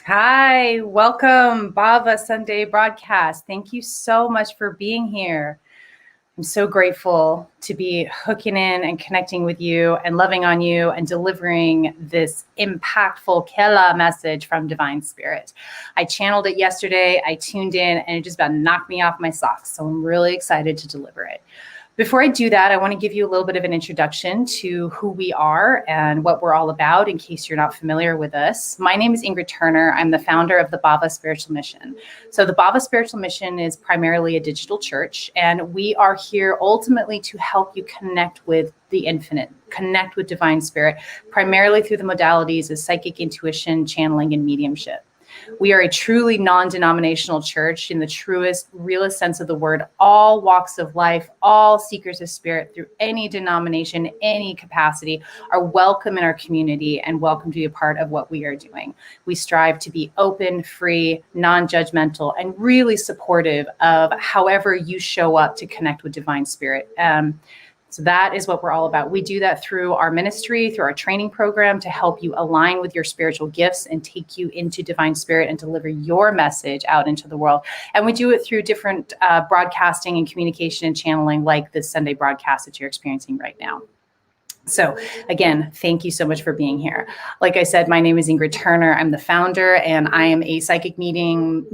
Hi, welcome, Bhava Sunday broadcast. Thank you so much for being here. I'm so grateful to be hooking in and connecting with you and loving on you and delivering this impactful Kela message from Divine Spirit. I channeled it yesterday, I tuned in, and it just about knocked me off my socks. So I'm really excited to deliver it. Before I do that, I want to give you a little bit of an introduction to who we are and what we're all about in case you're not familiar with us. My name is Ingrid Turner. I'm the founder of the Bhava Spiritual Mission. So the Bhava Spiritual Mission is primarily a digital church, and we are here ultimately to help you connect with the infinite, connect with Divine Spirit, primarily through the modalities of psychic intuition, channeling, and mediumship. We are a truly non-denominational church in the truest, realest sense of the word. All walks of life, all seekers of spirit through any denomination, any capacity are welcome in our community and welcome to be a part of what we are doing. We strive to be open, free, non-judgmental, and really supportive of however you show up to connect with Divine Spirit. So that is what we're all about. We do that through our ministry, through our training program to help you align with your spiritual gifts and take you into Divine Spirit and deliver your message out into the world. And we do it through different broadcasting and communication and channeling like this Sunday broadcast that you're experiencing right now. So again, thank you so much for being here. Like I said, my name is Ingrid Turner. I'm the founder, and I am a psychic medium,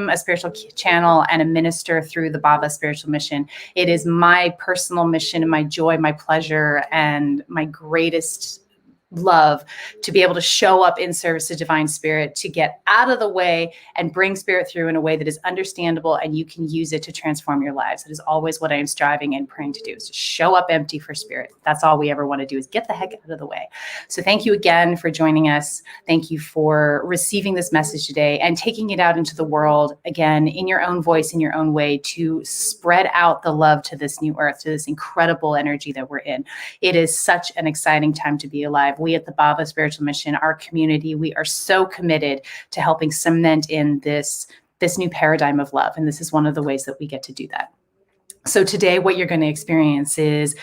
a spiritual channel, and a minister through the Bhava Spiritual Mission. It is my personal mission and my joy, my pleasure, and my greatest love to be able to show up in service to Divine Spirit, to get out of the way and bring Spirit through in a way that is understandable and you can use it to transform your lives. It is always what I am striving and praying to do, is to show up empty for Spirit. That's all we ever want to do, is get the heck out of the way. So thank you again for joining us. Thank you for receiving this message today and taking it out into the world, again, in your own voice, in your own way, to spread out the love to this new earth, to this incredible energy that we're in. It is such an exciting time to be alive. We at the Bhava Spiritual Mission, our community, we are so committed to helping cement in this new paradigm of love. And this is one of the ways that we get to do that. So today, what you're going to experience is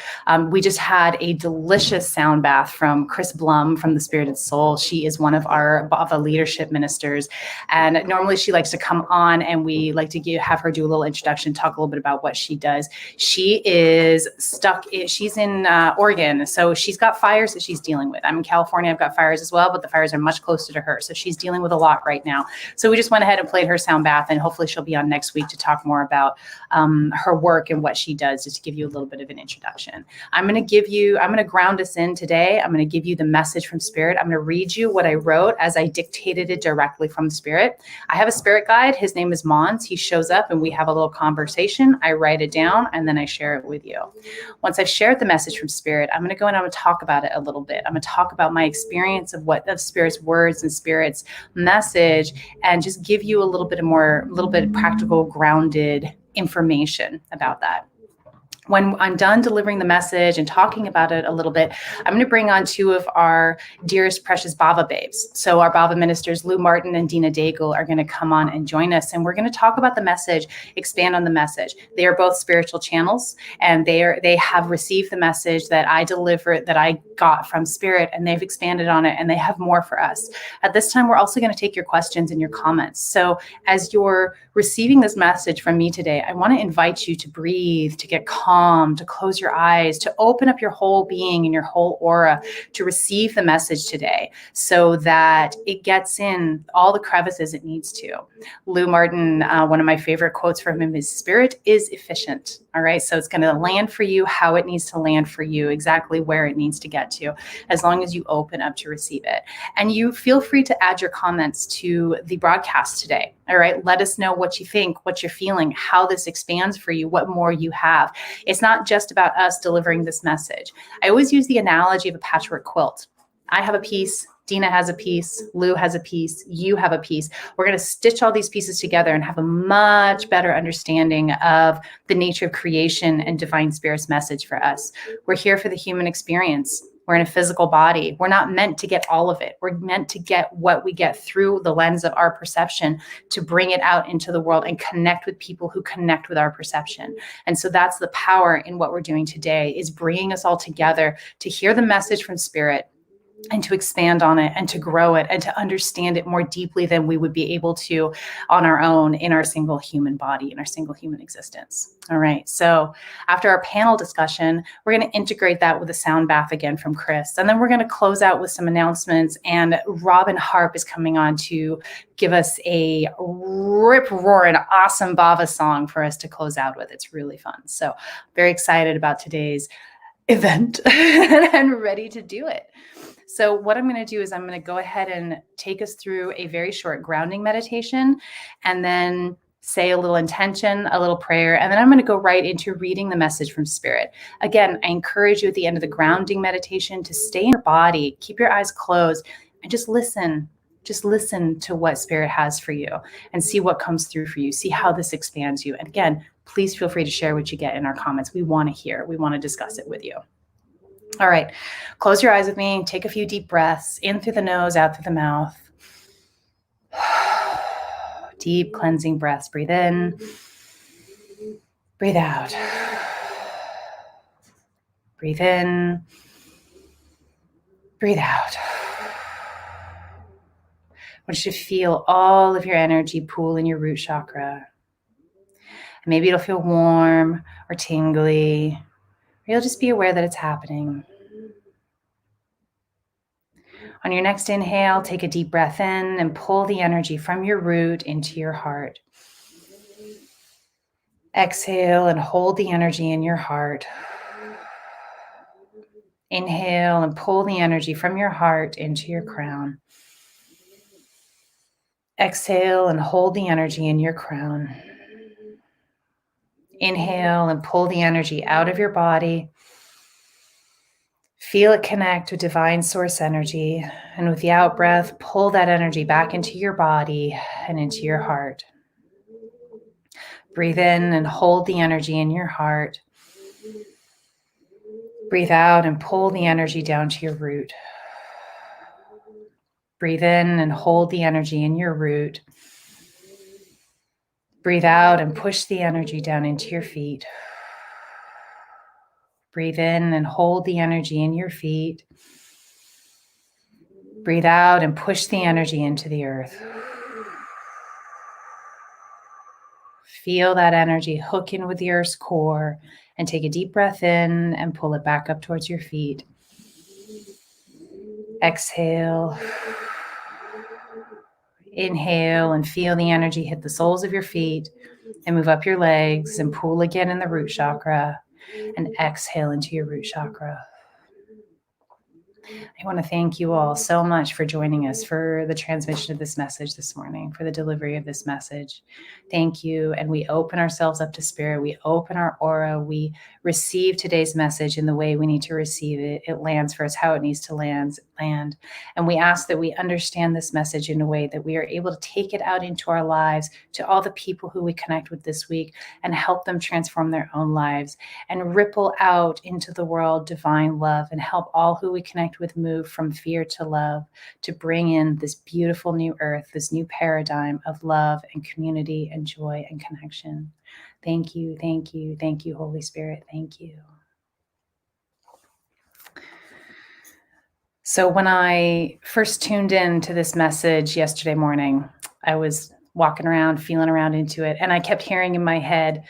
we just had a delicious sound bath from Chris Blum from the Spirited Soul. She is one of our Bhava leadership ministers. And normally she likes to come on and we like to have her do a little introduction, talk a little bit about what she does. She is she's in Oregon. So she's got fires that she's dealing with. I'm in California. I've got fires as well, but the fires are much closer to her. So she's dealing with a lot right now. So we just went ahead and played her sound bath, and hopefully she'll be on next week to talk more about her work and what she does, just to give you a little bit of an introduction. I'm going to ground us in today. I'm going to give you the message from Spirit. I'm going to read you what I wrote as I dictated it directly from Spirit. I have a spirit guide. His name is Mons. He shows up and we have a little conversation. I write it down and then I share it with you. Once I've shared the message from Spirit, I'm going to go and I'm going to talk about it a little bit. I'm going to talk about my experience of Spirit's words and Spirit's message, and just give you a little bit practical, grounded information about that. When I'm done delivering the message and talking about it a little bit, I'm going to bring on two of our dearest, precious Bhava babes. So our Bhava ministers, Lou Martin and Dena Daigle, are going to come on and join us. And we're going to talk about the message, expand on the message. They are both spiritual channels, and they have received the message that I delivered, that I got from Spirit, and they've expanded on it, and they have more for us. At this time, we're also going to take your questions and your comments. So as you're receiving this message from me today, I want to invite you to breathe, to get calm, to close your eyes, to open up your whole being and your whole aura to receive the message today, so that it gets in all the crevices it needs to. Lou Martin, one of my favorite quotes from him is, "Spirit is efficient." All right. So it's going to land for you how it needs to land for you, exactly where it needs to get to, as long as you open up to receive it. And you feel free to add your comments to the broadcast today. All right. Let us know what you think, what you're feeling, how this expands for you, what more you have. It's not just about us delivering this message. I always use the analogy of a patchwork quilt. I have a piece, Dena has a piece, Lou has a piece, you have a piece. We're going to stitch all these pieces together and have a much better understanding of the nature of creation and Divine Spirit's message for us. We're here for the human experience. We're in a physical body. We're not meant to get all of it. We're meant to get what we get through the lens of our perception, to bring it out into the world and connect with people who connect with our perception. And so that's the power in what we're doing today, is bringing us all together to hear the message from Spirit, and to expand on it and to grow it and to understand it more deeply than we would be able to on our own in our single human body, in our single human existence. All right. So after our panel discussion, we're going to integrate that with a sound bath again from Chris. And then we're going to close out with some announcements. And Robin Harp is coming on to give us a rip-roaring, awesome Bhava song for us to close out with. It's really fun. So very excited about today's event and ready to do it. So what I'm going to do is I'm going to go ahead and take us through a very short grounding meditation, and then say a little intention, a little prayer, and then I'm going to go right into reading the message from Spirit. Again, I encourage you at the end of the grounding meditation to stay in your body, keep your eyes closed, and just listen. Just listen to what Spirit has for you and see what comes through for you. See how this expands you. And again, please feel free to share what you get in our comments. We want to hear. We want to discuss it with you. All right, close your eyes with me. Take a few deep breaths, in through the nose, out through the mouth. Deep cleansing breaths. Breathe in, breathe out. Breathe in, breathe out. I want you to feel all of your energy pool in your root chakra. Maybe it'll feel warm or tingly, or you'll just be aware that it's happening. On your next inhale, take a deep breath in and pull the energy from your root into your heart. Exhale and hold the energy in your heart. Inhale and pull the energy from your heart into your crown. Exhale and hold the energy in your crown. Inhale and pull the energy out of your body. Feel it connect with divine source energy. And with the out breath, pull that energy back into your body and into your heart. Breathe in and hold the energy in your heart. Breathe out and pull the energy down to your root. Breathe in and hold the energy in your root. Breathe out and push the energy down into your feet. Breathe in and hold the energy in your feet. Breathe out and push the energy into the earth. Feel that energy hook in with the earth's core and take a deep breath in and pull it back up towards your feet. Exhale. Inhale and feel the energy hit the soles of your feet and move up your legs and pull again in the root chakra and exhale into your root chakra. I want to thank you all so much for joining us for the transmission of this message this morning, for the delivery of this message. Thank you. And we open ourselves up to spirit. We open our aura. We receive today's message in the way we need to receive it. It lands for us how it needs to land. And we ask that we understand this message in a way that we are able to take it out into our lives, to all the people who we connect with this week, and help them transform their own lives and ripple out into the world divine love and help all who we connect with move from fear to love, to bring in this beautiful new earth, this new paradigm of love and community and joy and connection. Thank you, thank you, thank you, Holy Spirit. Thank you. So when I first tuned in to this message yesterday morning, I was walking around, feeling around into it, and I kept hearing in my head,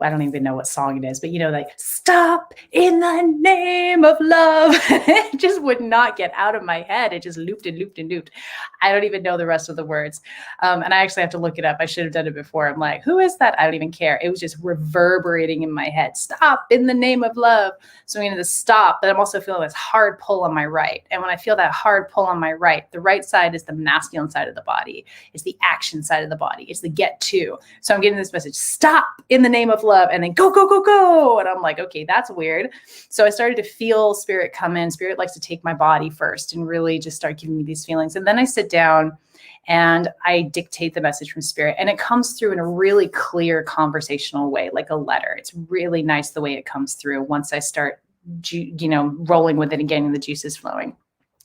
I don't even know what song it is, but like, stop in the name of love. It just would not get out of my head. It just looped and looped and looped. I don't even know the rest of the words. And I actually have to look it up. I should have done it before. I'm like, who is that? I don't even care. It was just reverberating in my head. Stop in the name of love. So I'm going to stop, but I'm also feeling this hard pull on my right. And when I feel that hard pull on my right, the right side is the masculine side of the body. It's the action side of the body. It's the get to. So I'm getting this message, stop in the name of love, and then go, go, go, go. And I'm like, okay, that's weird. So I started to feel spirit come in. Spirit likes to take my body first and really just start giving me these feelings. And then I sit down and I dictate the message from spirit, and it comes through in a really clear conversational way, like a letter. It's really nice the way it comes through once I start, rolling with it and getting the juices flowing.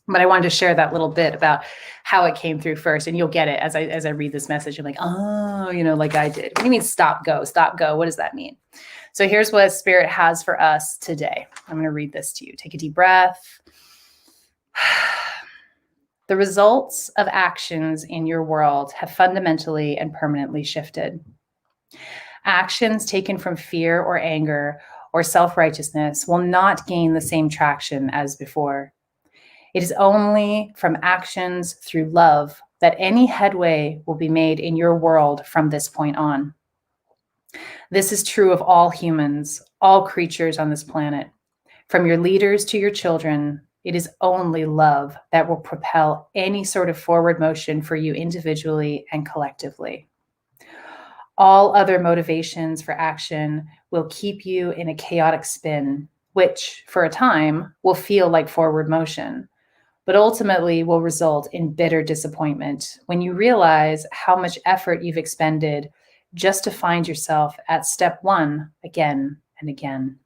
But I wanted to share that little bit about how it came through first. And you'll get it as I read this message. I'm like, oh, like I did. What do you mean stop, go? What does that mean? So here's what Spirit has for us today. I'm going to read this to you. Take a deep breath. The results of actions in your world have fundamentally and permanently shifted. Actions taken from fear or anger or self-righteousness will not gain the same traction as before. It is only from actions through love that any headway will be made in your world from this point on. This is true of all humans, all creatures on this planet. From your leaders to your children, it is only love that will propel any sort of forward motion for you individually and collectively. All other motivations for action will keep you in a chaotic spin, which, for a time, will feel like forward motion, but ultimately will result in bitter disappointment when you realize how much effort you've expended just to find yourself at step one again and again.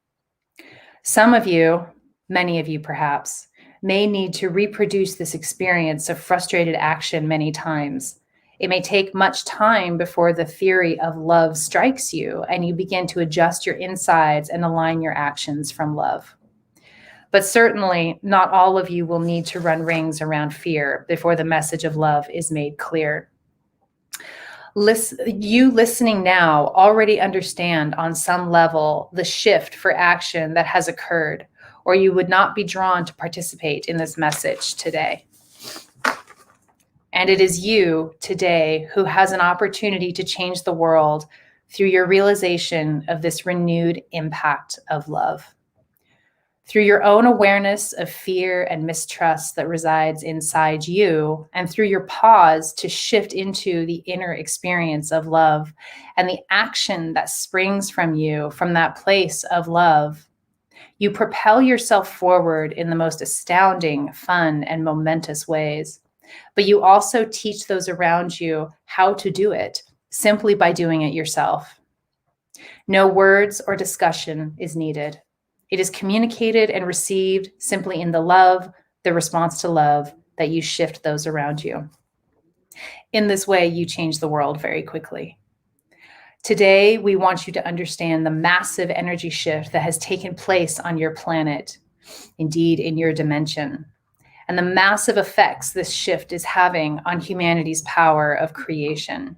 Some of you, many of you perhaps, may need to reproduce this experience of frustrated action many times. It may take much time before the theory of love strikes you and you begin to adjust your insides and align your actions from love. But certainly not all of you will need to run rings around fear before the message of love is made clear. You listening now already understand on some level the shift for action that has occurred, or you would not be drawn to participate in this message today. And it is you today who has an opportunity to change the world through your realization of this renewed impact of love. Through your own awareness of fear and mistrust that resides inside you, and through your pause to shift into the inner experience of love and the action that springs from you from that place of love, you propel yourself forward in the most astounding, fun, and momentous ways. But you also teach those around you how to do it simply by doing it yourself. No words or discussion is needed. It is communicated and received simply in the love, the response to love, that you shift those around you. In this way, you change the world very quickly. Today, we want you to understand the massive energy shift that has taken place on your planet, indeed in your dimension, and the massive effects this shift is having on humanity's power of creation.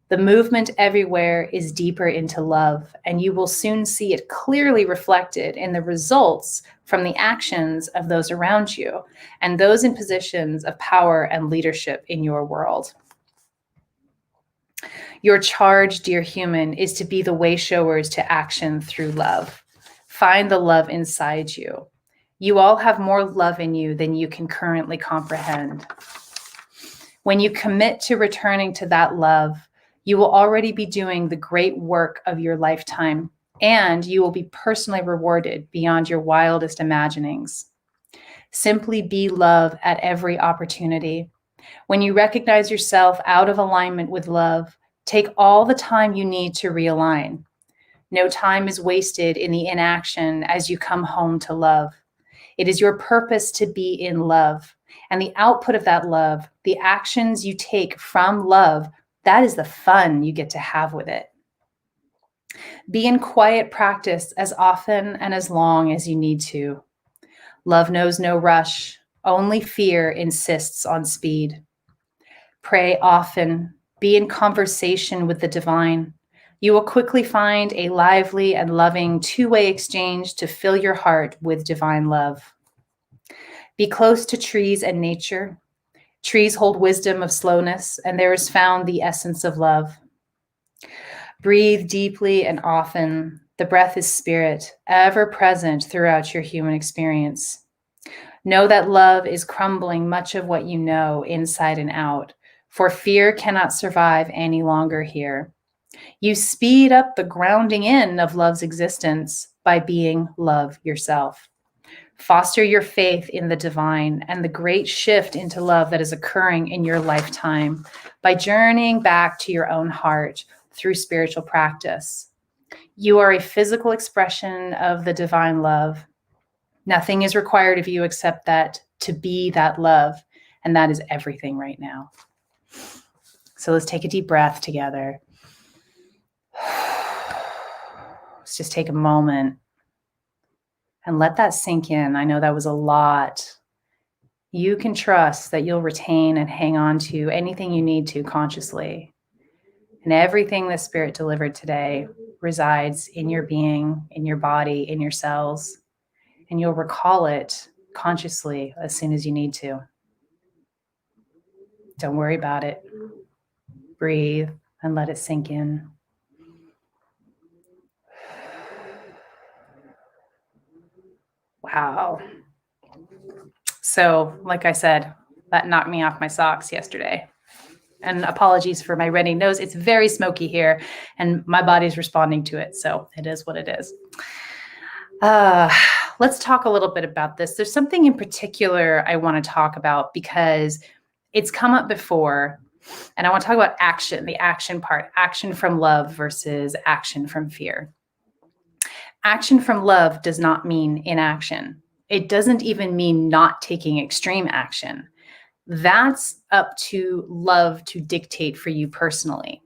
The movement everywhere is deeper into love, and you will soon see it clearly reflected in the results from the actions of those around you and those in positions of power and leadership in your world. Your charge, dear human, is to be the way showers to action through love. Find the love inside you. You all have more love in you than you can currently comprehend. When you commit to returning to that love, you will already be doing the great work of your lifetime, and you will be personally rewarded beyond your wildest imaginings. Simply be love at every opportunity. When you recognize yourself out of alignment with love, take all the time you need to realign. No time is wasted in the inaction as you come home to love. It is your purpose to be in love, and the output of that love, the actions you take from love, that is the fun you get to have with it. Be in quiet practice as often and as long as you need to. Love knows no rush. Only fear insists on speed. Pray often. Be in conversation with the divine. You will quickly find a lively and loving two-way exchange to fill your heart with divine love. Be close to trees and nature. Trees hold wisdom of slowness, and there is found the essence of love. Breathe deeply and often. The breath is spirit, ever present throughout your human experience. Know that love is crumbling much of what you know inside and out, for fear cannot survive any longer here. You speed up the grounding in of love's existence by being love yourself. Foster your faith in the divine and the great shift into love that is occurring in your lifetime by journeying back to your own heart through spiritual practice. You are a physical expression of the divine love. Nothing is required of you except that to be that love, and that is everything right now. So let's take a deep breath together. Let's just take a moment and let that sink in. I know that was a lot. You can trust that you'll retain and hang on to anything you need to consciously. And everything that Spirit delivered today resides in your being, in your body, in your cells. And you'll recall it consciously as soon as you need to. Don't worry about it. Breathe and let it sink in. Wow. So, like I said, that knocked me off my socks yesterday. And apologies for my runny nose. It's very smoky here, and my body's responding to it. So it is what it is. Let's talk a little bit about this. There's something in particular I want to talk about because it's come up before, and I want to talk about action, the action part, action from love versus action from fear. Action from love does not mean inaction. It doesn't even mean not taking extreme action. That's up to love to dictate for you personally.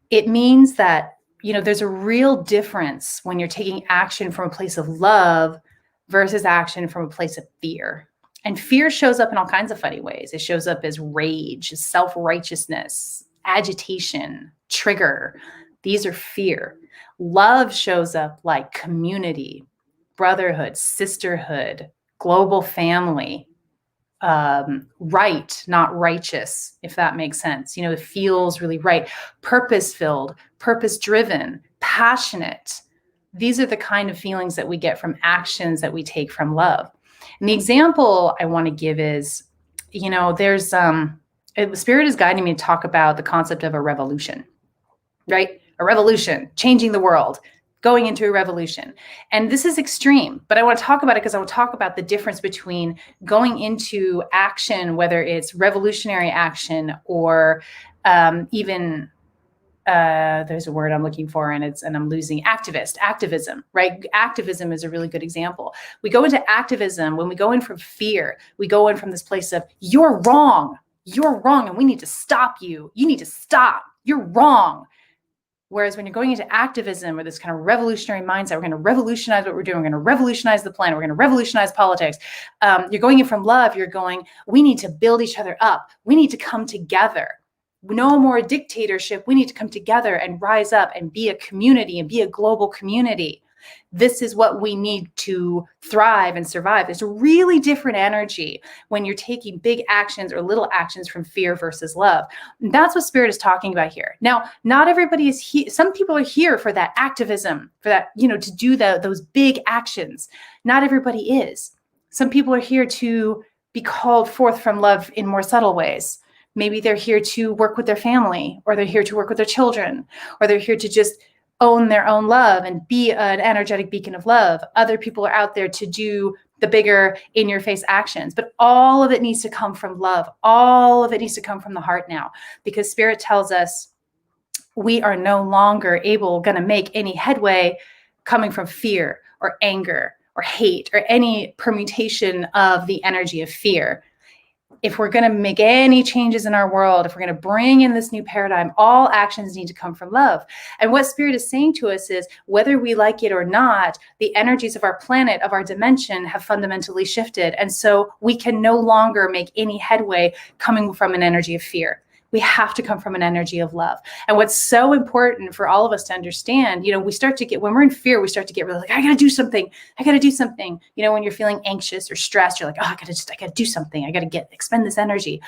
It means that, there's a real difference when you're taking action from a place of love versus action from a place of fear. And fear shows up in all kinds of funny ways. It shows up as rage, self-righteousness, agitation, trigger. These are fear. Love shows up like community, brotherhood, sisterhood, global family, right, not righteous, if that makes sense. It feels really right. Purpose-filled, purpose-driven, passionate. These are the kind of feelings that we get from actions that we take from love. And the example I want to give is, there's Spirit is guiding me to talk about the concept of a revolution, right? A revolution, changing the world, going into a revolution. And this is extreme, but I want to talk about it because I want to talk about the difference between going into action, whether it's revolutionary action or even there's a word I'm looking for and I'm losing activism, right? Activism is a really good example. We go into activism when we go in from fear, we go in from this place of you're wrong, and we need to stop you. You need to stop. You're wrong. Whereas when you're going into activism or this kind of revolutionary mindset, we're going to revolutionize what we're doing. We're going to revolutionize the planet. We're going to revolutionize politics. You're going in from love. You're going, we need to build each other up. We need to come together. No more dictatorship. We need to come together and rise up and be a community and be a global community. This is what we need to thrive and survive. It's a really different energy when you're taking big actions or little actions from fear versus love. And that's what Spirit is talking about here. Now, not everybody is here. Some people are here for that activism, for that, to do those big actions. Not everybody is. Some people are here to be called forth from love in more subtle ways. Maybe they're here to work with their family, or they're here to work with their children, or they're here to just own their own love and be an energetic beacon of love. Other people are out there to do the bigger in-your-face actions, but all of it needs to come from love. All of it needs to come from the heart now, because Spirit tells us we are no longer going to make any headway coming from fear or anger or hate or any permutation of the energy of fear. If we're going to make any changes in our world, if we're going to bring in this new paradigm, all actions need to come from love. And what Spirit is saying to us is, whether we like it or not, the energies of our planet, of our dimension, have fundamentally shifted. And so we can no longer make any headway coming from an energy of fear. We have to come from an energy of love. And what's so important for all of us to understand, we start to get, when we're in fear, we start to get really like, I got to do something. I got to do something. When you're feeling anxious or stressed, you're like, oh, I got to do something. I got to expend this energy.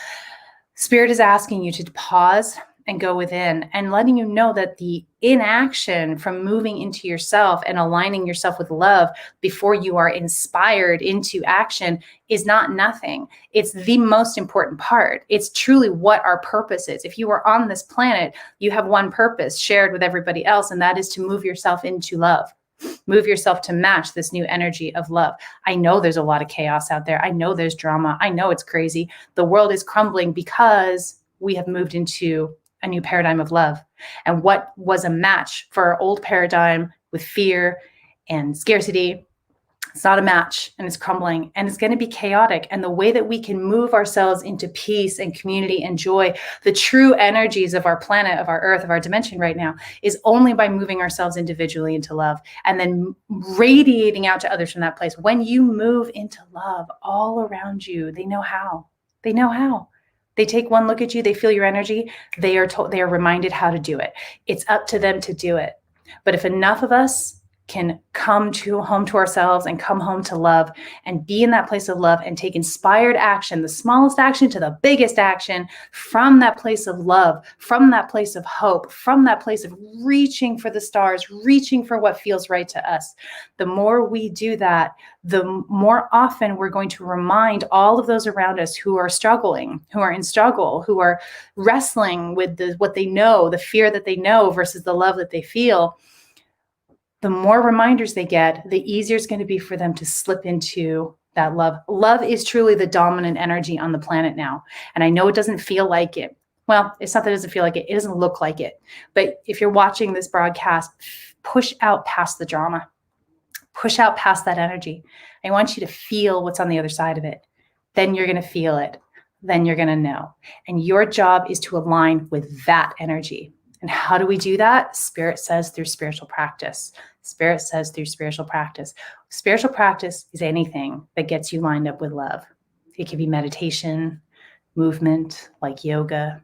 Spirit is asking you to pause and go within, and letting you know that the inaction from moving into yourself and aligning yourself with love before you are inspired into action is not nothing. It's the most important part. It's truly what our purpose is. If you are on this planet, you have one purpose shared with everybody else, and that is to move yourself into love. Move yourself to match this new energy of love. I know there's a lot of chaos out there. I know there's drama. I know it's crazy. The world is crumbling because we have moved into a new paradigm of love. And what was a match for our old paradigm with fear and scarcity, it's not a match, and it's crumbling, and it's going to be chaotic. And the way that we can move ourselves into peace and community and joy, the true energies of our planet, of our earth, of our dimension right now, is only by moving ourselves individually into love and then radiating out to others from that place. When you move into love, all around you, they know how. They know how. They take one look at you, they feel your energy, they are reminded how to do it. It's up to them to do it. But if enough of us can come home to ourselves and come home to love and be in that place of love and take inspired action, the smallest action to the biggest action, from that place of love, from that place of hope, from that place of reaching for the stars, reaching for what feels right to us. The more we do that, the more often we're going to remind all of those around us who are struggling, who are in struggle, who are wrestling with what they know, the fear that they know versus the love that they feel. The more reminders they get, the easier it's going to be for them to slip into that love. Love is truly the dominant energy on the planet now. And I know it doesn't feel like it. Well, it's not that it doesn't feel like it. It doesn't look like it. But if you're watching this broadcast, push out past the drama. Push out past that energy. I want you to feel what's on the other side of it. Then you're going to feel it. Then you're going to know. And your job is to align with that energy. And how do we do that? Spirit says through spiritual practice. Spirit says through spiritual practice. Spiritual practice is anything that gets you lined up with love. It can be meditation, movement like yoga,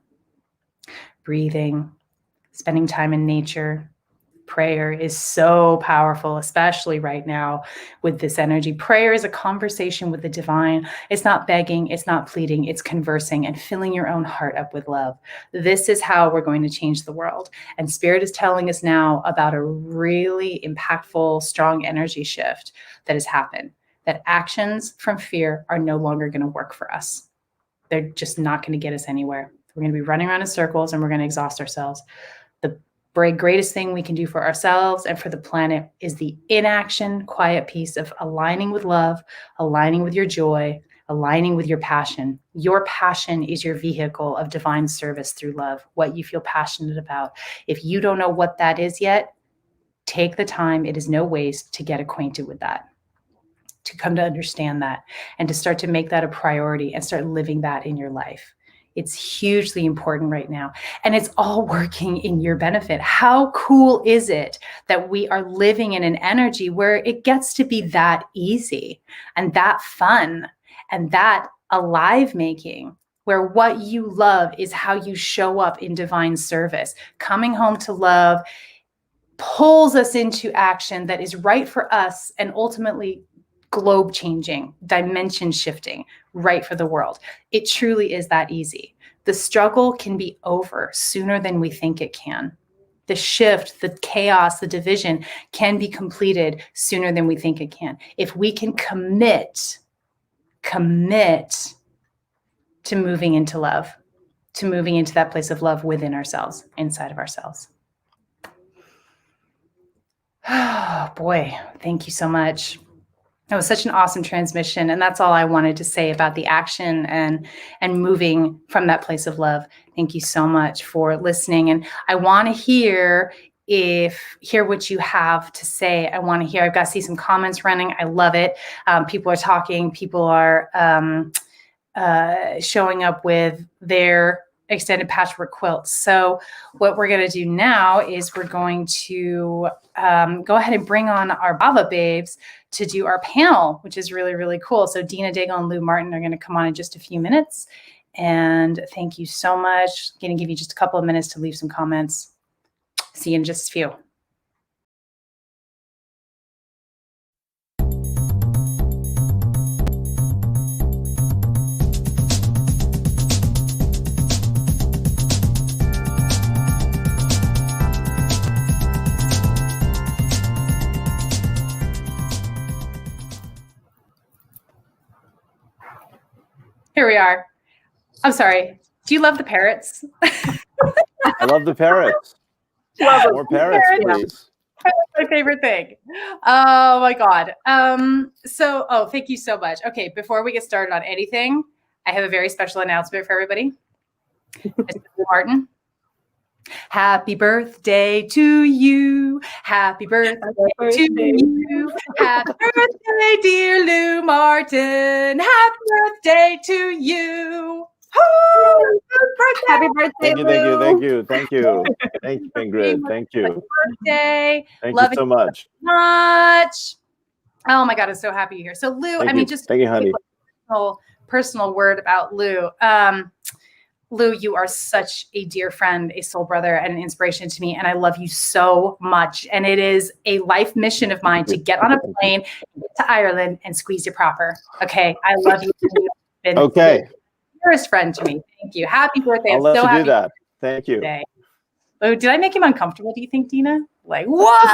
breathing, spending time in nature. Prayer is so powerful, especially right now with this energy. Prayer is a conversation with the divine. It's not begging, it's not pleading, it's conversing and filling your own heart up with love. This is how we're going to change the world. And Spirit is telling us now about a really impactful, strong energy shift that has happened. That actions from fear are no longer going to work for us. They're just not going to get us anywhere. We're going to be running around in circles and we're going to exhaust ourselves. The greatest thing we can do for ourselves and for the planet is the inaction, quiet piece of aligning with love, aligning with your joy, aligning with your passion. Your passion is your vehicle of divine service through love, what you feel passionate about. If you don't know what that is yet, take the time. It is no waste to get acquainted with that, to come to understand that, and to start to make that a priority and start living that in your life. It's hugely important right now. And it's all working in your benefit. How cool is it that we are living in an energy where it gets to be that easy and that fun and that alive making, where what you love is how you show up in divine service. Coming home to love pulls us into action that is right for us and ultimately globe changing, dimension shifting, right for the world. It truly is that easy. The struggle can be over sooner than we think it can. The shift, the chaos, the division can be completed sooner than we think it can. If we can commit to moving into love, to moving into that place of love within ourselves, inside of ourselves. Oh boy, thank you so much. That was such an awesome transmission. And that's all I wanted to say about the action and moving from that place of love. Thank you so much for listening. And I want to hear what you have to say. I want to hear, I've got to see some comments running. I love it. People are talking, people are showing up with their extended patchwork quilts. So what we're going to do now is we're going to go ahead and bring on our Bhava babes to do our panel, which is really, really cool. So Dena, Daigle, and Lou Martin are going to come on in just a few minutes. And thank you so much. I'm going to give you just a couple of minutes to leave some comments. See you in just a few. Here we are. I'm sorry. Do you love the parrots? I love the parrots. More parrots, please. That's my favorite thing. Oh my God. Thank you so much. Okay, before we get started on anything, I have a very special announcement for everybody. Mr. Martin. Happy birthday to you. Happy birthday to you. Happy birthday, dear Lou Martin. Happy birthday to you. Happy birthday, thank you, Lou. thank you. Thank you, Ingrid. Thank you. Happy birthday. Thank Love you so much. Oh my God, I'm so happy you're here. So Lou, Thank you, honey. Personal word about Lou. Lou, you are such a dear friend, a soul brother, and an inspiration to me. And I love you so much. And it is a life mission of mine to get on a plane, get to Ireland, and squeeze you proper. Okay. I love you. You've been okay. the dearest friend to me. Thank you. Happy birthday. I'll let you do that. Thank you. Lou, did I make him uncomfortable, do you think, Dena? Like, what?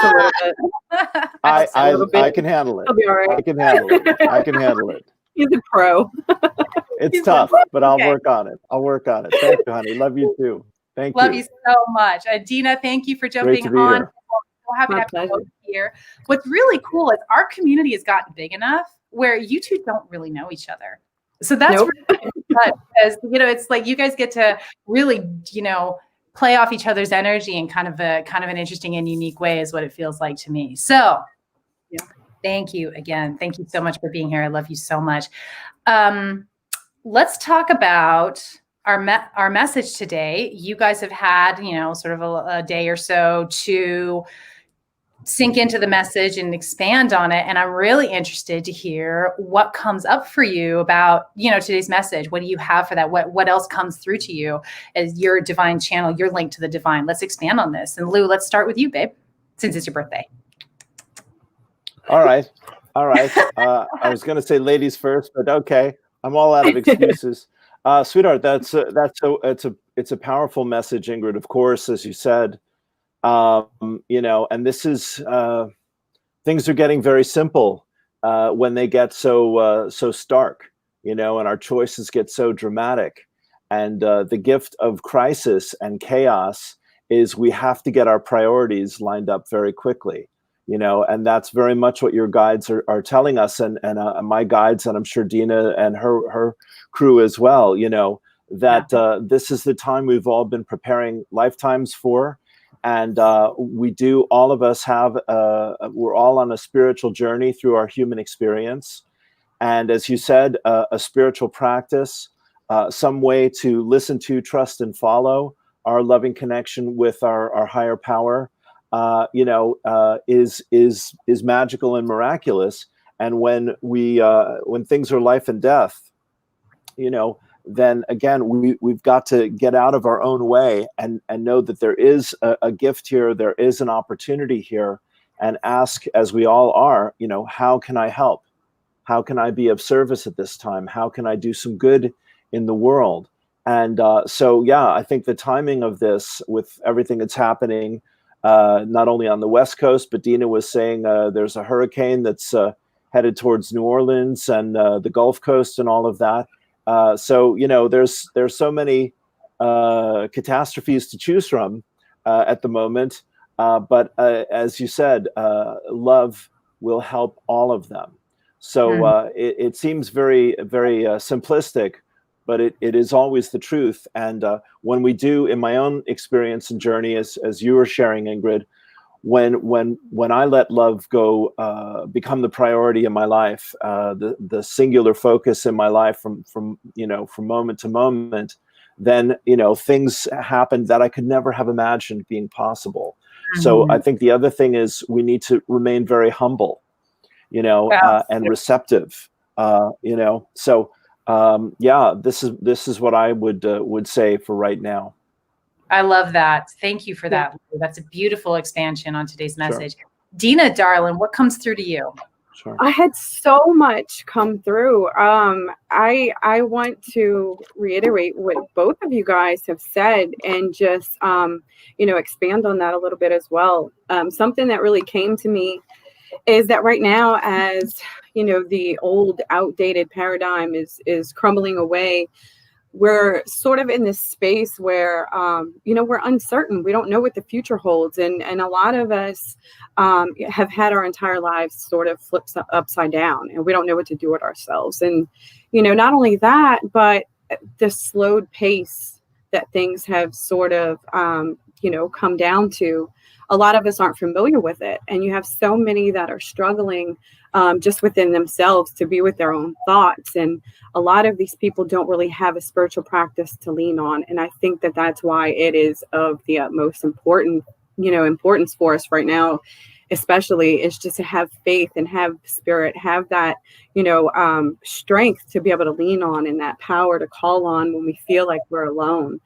Just a little bit. I can handle it. I'll be all right. I can handle it. He's a pro. It's tough, but I'll work on it. Thank you, honey. Love you too. Thank you. Love you so much. Dena, thank you for jumping on. Here. So happy to have you here. What's really cool is our community has gotten big enough where you two don't really know each other. So that's really fun because, it's like you guys get to really, play off each other's energy in kind of an interesting and unique way is what it feels like to me. So thank you again. Thank you so much for being here. I love you so much. Let's talk about our message today. You guys have had, sort of a day or so to sink into the message and expand on it. And I'm really interested to hear what comes up for you about, today's message. What do you have for that? What else comes through to you as your divine channel, your link to the divine? Let's expand on this. And Lou, let's start with you, babe, since it's your birthday. All right. I was going to say ladies first, but okay. I'm all out of excuses. Sweetheart, it's a powerful message, Ingrid, of course, as you said. And this is things are getting very simple when they get so stark, and our choices get so dramatic. And the gift of crisis and chaos is we have to get our priorities lined up very quickly, and that's very much what your guides are telling us, and my guides, and I'm sure Dena and her crew as well, that this is the time we've all been preparing lifetimes for. And all of us we're all on a spiritual journey through our human experience. And as you said, a spiritual practice some way to listen to, trust, and follow our loving connection with our higher power, is magical and miraculous. And when when things are life and death, then again, we've got to get out of our own way and know that there is a gift here, there is an opportunity here, and ask, as we all are, how can I help? How can I be of service at this time? How can I do some good in the world? And I think the timing of this, with everything that's happening, not only on the West Coast, but Dena was saying there's a hurricane that's headed towards New Orleans and the Gulf Coast and all of that. There's so many catastrophes to choose from at the moment. But as you said, love will help all of them. So it seems very, very simplistic, but it is always the truth. And when we do, in my own experience and journey, as you were sharing, Ingrid, when I let love go, become the priority in my life, the singular focus in my life from moment to moment, then things happen that I could never have imagined being possible. Mm-hmm. So I think the other thing is we need to remain very humble, and receptive, So this is what I would say for right now. I love that. Thank you for that. That's a beautiful expansion on today's message. Sure. Dena, darling, what comes through to you? Sure. I had so much come through. I want to reiterate what both of you guys have said and just, expand on that a little bit as well. Something that really came to me is that right now, as the old outdated paradigm is crumbling away, we're sort of in this space where, we're uncertain. We don't know what the future holds. And a lot of us have had our entire lives sort of flipped upside down, and we don't know what to do with ourselves. And, not only that, but the slowed pace that things have sort of, come down to. A lot of us aren't familiar with it. And you have so many that are struggling just within themselves to be with their own thoughts. And a lot of these people don't really have a spiritual practice to lean on. And I think that that's why it is of the utmost importance for us right now, especially, is just to have faith and have spirit, have that, strength to be able to lean on, and that power to call on when we feel like we're alone.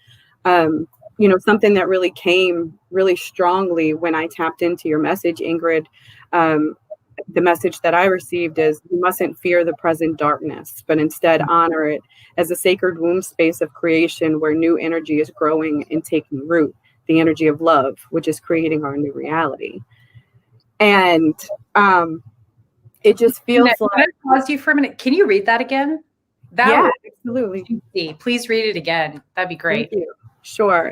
Something that really came really strongly when I tapped into your message, Ingrid, the message that I received is, you mustn't fear the present darkness, but instead honor it as a sacred womb space of creation where new energy is growing and taking root, the energy of love, which is creating our new reality. And it just feels like... Can I pause you for a minute? Can you read that again? Absolutely. Please read it again. That'd be great. Thank you. Sure.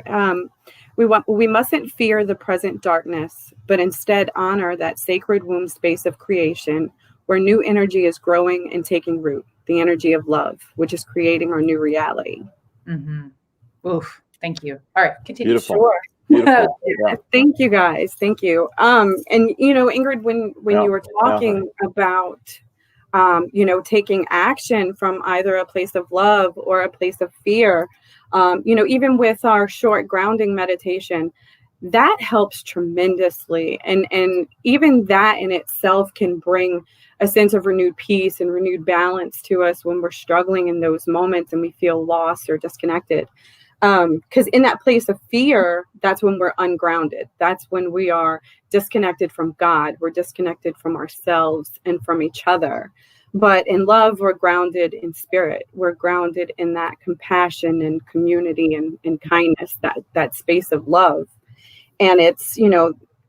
We mustn't fear the present darkness, but instead honor that sacred womb space of creation where new energy is growing and taking root, the energy of love, which is creating our new reality. Mm-hmm. Oof. Thank you. All right. Continue. Beautiful. Sure. Beautiful. Yeah. Thank you, guys. Thank you. And, Ingrid, when you were talking about, taking action from either a place of love or a place of fear, even with our short grounding meditation, that helps tremendously. And even that in itself can bring a sense of renewed peace and renewed balance to us when we're struggling in those moments and we feel lost or disconnected. Because in that place of fear, that's when we're ungrounded. That's when we are disconnected from God. We're disconnected from ourselves and from each other. But in love, we're grounded in spirit. We're grounded in that compassion and community and kindness, that space of love. And it's,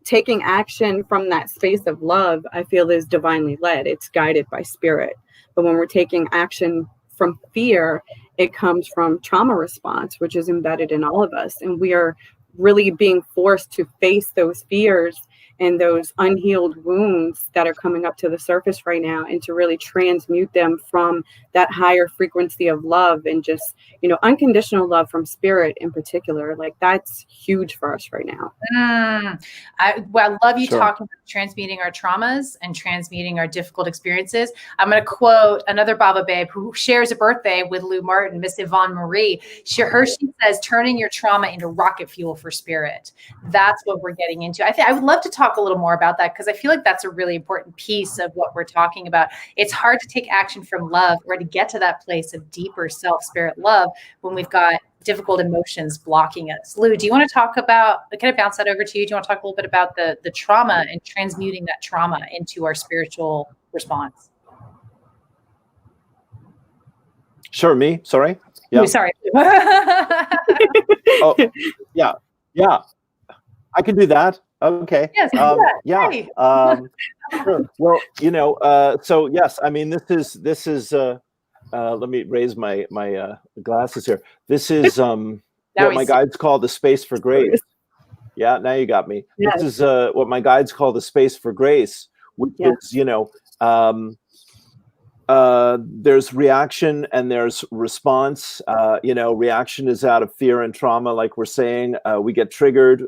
taking action from that space of love, I feel, is divinely led. It's guided by spirit. But when we're taking action from fear, it comes from trauma response, which is embedded in all of us. And we are really being forced to face those fears and those unhealed wounds that are coming up to the surface right now, and to really transmute them from that higher frequency of love and just, unconditional love from spirit in particular. Like, that's huge for us right now. I love you Sure. talking about transmuting our traumas and transmuting our difficult experiences. I'm going to quote another Bhava babe who shares a birthday with Lou Martin, Miss Yvonne Marie. She says, turning your trauma into rocket fuel for spirit. That's what we're getting into. I would love to talk a little more about that, because I feel like that's a really important piece of what we're talking about. It's hard to take action from love or to get to that place of deeper self-spirit love when we've got difficult emotions blocking us. Lou, do you want to talk about, can I bounce that over to you? Do you want to talk a little bit about the trauma and transmuting that trauma into our spiritual response? Sure, me? Sorry? Yeah. Ooh, sorry. Oh, yeah. I can do that. Okay. Yes. Sure. Well, so yes, I mean, this is let me raise my glasses here. This is what my guides call the space for grace. Yeah, now you got me. Yes. This is what my guides call the space for grace, which is, there's reaction and there's response. Reaction is out of fear and trauma, like we're saying. We get triggered,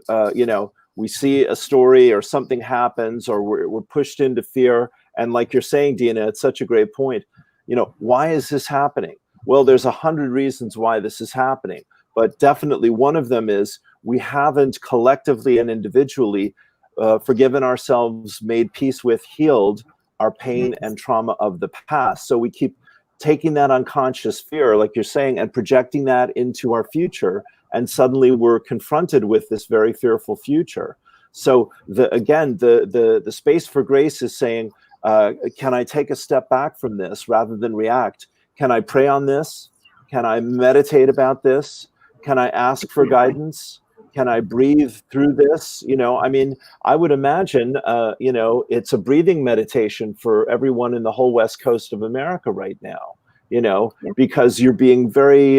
we see a story or something happens, or we're pushed into fear. And like you're saying, Dena, it's such a great point. Why is this happening? Well, there's 100 reasons why this is happening, but definitely one of them is we haven't collectively and individually forgiven ourselves, made peace with, healed our pain and trauma of the past. So we keep taking that unconscious fear, like you're saying, and projecting that into our future. And suddenly we're confronted with this very fearful future. So the space for grace is saying, can I take a step back from this rather than react? Can I pray on this? Can I meditate about this? Can I ask for guidance? Can I breathe through this? I would imagine, it's a breathing meditation for everyone in the whole West Coast of America right now, because you're being very,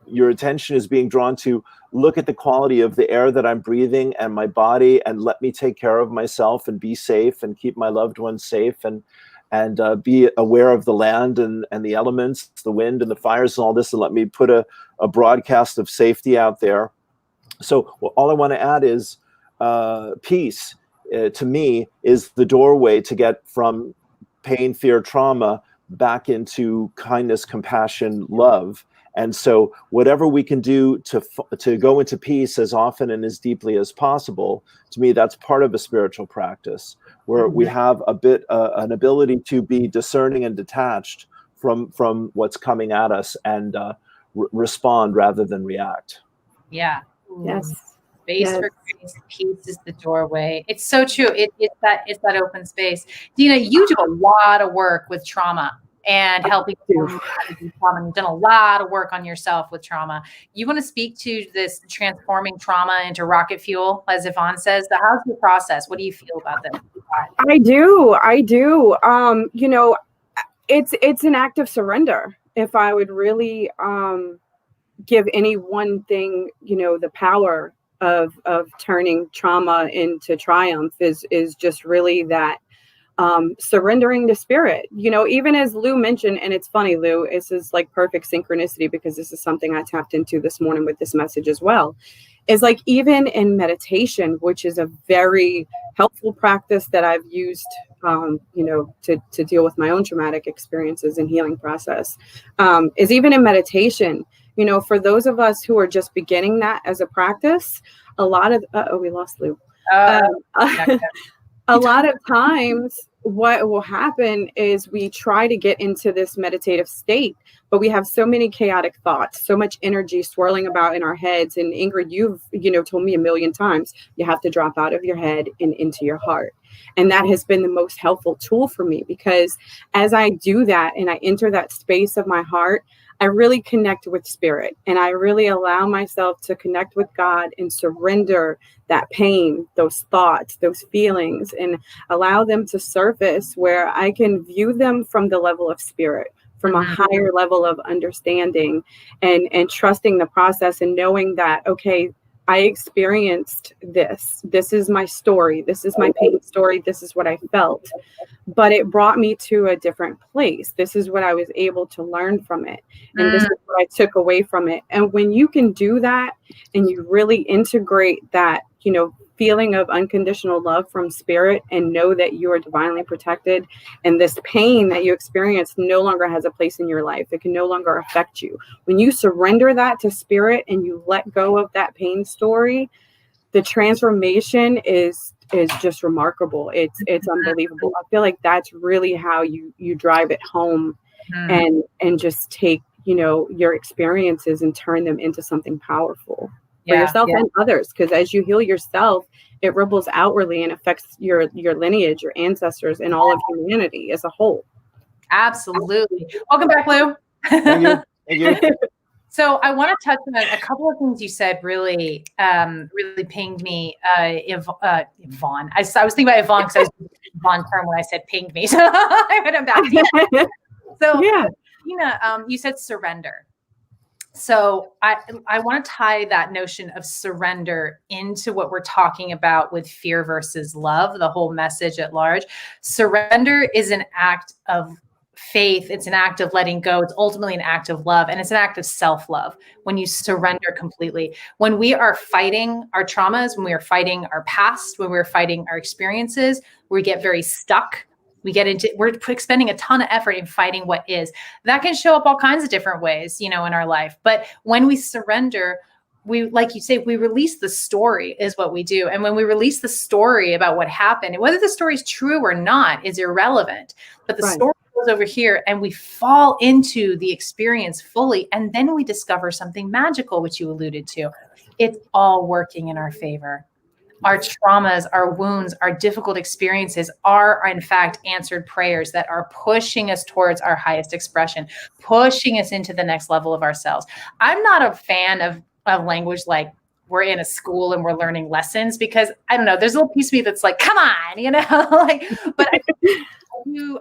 your attention is being drawn to look at the quality of the air that I'm breathing and my body, and let me take care of myself and be safe and keep my loved ones safe, and be aware of the land and the elements, the wind and the fires and all this, and let me put a broadcast of safety out there. So all I want to add is peace, to me, is the doorway to get from pain, fear, trauma back into kindness, compassion, love. And so whatever we can do to go into peace as often and as deeply as possible, to me, that's part of a spiritual practice where we have an ability to be discerning and detached from what's coming at us, and respond rather than react. Yeah. Yes. Space for grace, peace is the doorway. It's so true. It's that open space. Dena, you do a lot of work with trauma and helping people do trauma. You've done a lot of work on yourself with trauma. You want to speak to this transforming trauma into rocket fuel, as Yvonne says? So how's your process? What do you feel about that? I do. It's an act of surrender. If I would really give any one thing, the power of turning trauma into triumph is just really that surrendering to spirit. Even as Lou mentioned, and it's funny, Lou, this is like perfect synchronicity, because this is something I tapped into this morning with this message as well, is like, even in meditation, which is a very helpful practice that I've used to deal with my own traumatic experiences and healing process, is even in meditation, for those of us who are just beginning that as a practice, a lot of we lost Lou. A lot of times what will happen is we try to get into this meditative state, but we have so many chaotic thoughts, so much energy swirling about in our heads. And Ingrid, you've told me a million times, you have to drop out of your head and into your heart. And that has been the most helpful tool for me, because as I do that and I enter that space of my heart, I really connect with spirit, and I really allow myself to connect with God and surrender that pain, those thoughts, those feelings, and allow them to surface where I can view them from the level of spirit, from a higher level of understanding, and trusting the process, and knowing that, okay, I experienced this. This is my story. This is my pain story. This is what I felt. But it brought me to a different place. This is what I was able to learn from it. And this is what I took away from it. And when you can do that and you really integrate that, feeling of unconditional love from spirit and know that you are divinely protected, and this pain that you experience no longer has a place in your life. It can no longer affect you. When you surrender that to spirit and you let go of that pain story, the transformation is just remarkable. It's unbelievable. I feel like that's really how you drive it home and just take, your experiences and turn them into something powerful for yourself and others. Because as you heal yourself, it ripples outwardly and affects your lineage, your ancestors, and all of humanity as a whole. Absolutely. Welcome back, Lou. Thank you. Thank you. So I want to touch on a couple of things you said really pinged me. Yvonne. I was thinking about Yvonne because I was using the Yvonne term when I said pinged me. So I went back to you. So Dena, you said surrender. So I want to tie that notion of surrender into what we're talking about with fear versus love, the whole message at large. Surrender is an act of faith. It's an act of letting go. It's ultimately an act of love. And it's an act of self-love when you surrender completely. When we are fighting our traumas, when we are fighting our past, when we're fighting our experiences, we get very stuck. We're expending a ton of effort in fighting what is. That can show up all kinds of different ways, in our life. But when we surrender, we, like you say, we release the story is what we do. And when we release the story about what happened, whether the story is true or not is irrelevant, but the story goes over here and we fall into the experience fully. And then we discover something magical, which you alluded to. It's all working in our favor. Our traumas, our wounds, our difficult experiences are, in fact, answered prayers that are pushing us towards our highest expression, pushing us into the next level of ourselves. I'm not a fan of language like we're in a school and we're learning lessons, because I don't know, there's a little piece of me that's like, come on, but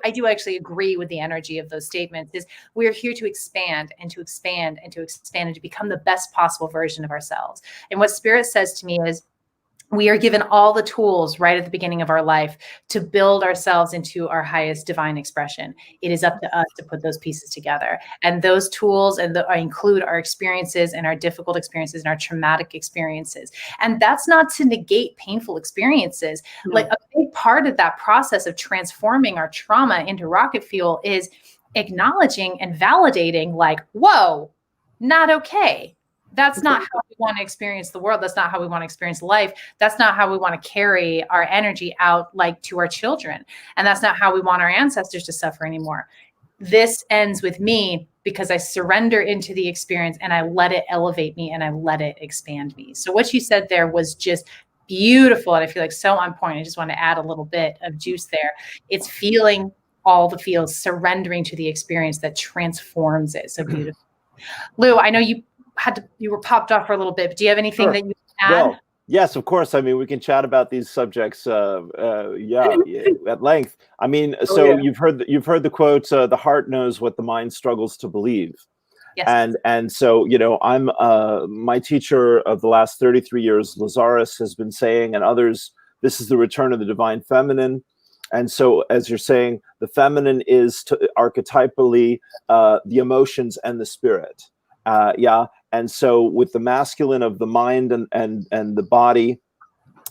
I do actually agree with the energy of those statements. Is we're here to expand and to expand and to expand and to become the best possible version of ourselves. And what Spirit says to me is, we are given all the tools right at the beginning of our life to build ourselves into our highest divine expression. It is up to us to put those pieces together. And those tools include our experiences and our difficult experiences and our traumatic experiences. And that's not to negate painful experiences. No. Like a big part of that process of transforming our trauma into rocket fuel is acknowledging and validating, like, whoa, not okay. That's not how we want to experience the world. That's not how we want to experience life. That's not how we want to carry our energy out, like, to our children. And that's not how we want our ancestors to suffer anymore. This ends with me because I surrender into the experience and I let it elevate me and I let it expand me. So what you said there was just beautiful. And I feel like so on point. I just want to add a little bit of juice there. It's feeling all the feels, surrendering to the experience that transforms it. So beautiful. Lou, I know you were popped off for a little bit, but do you have anything that you can add? Well, yes, of course. I mean, we can chat about these subjects, at length. I mean, you've heard the quote, "The heart knows what the mind struggles to believe." Yes. And so, I'm my teacher of the last 33 years, Lazarus, has been saying, and others, this is the return of the divine feminine. And so, as you're saying, the feminine is archetypally the emotions and the spirit. And so with the masculine of the mind and the body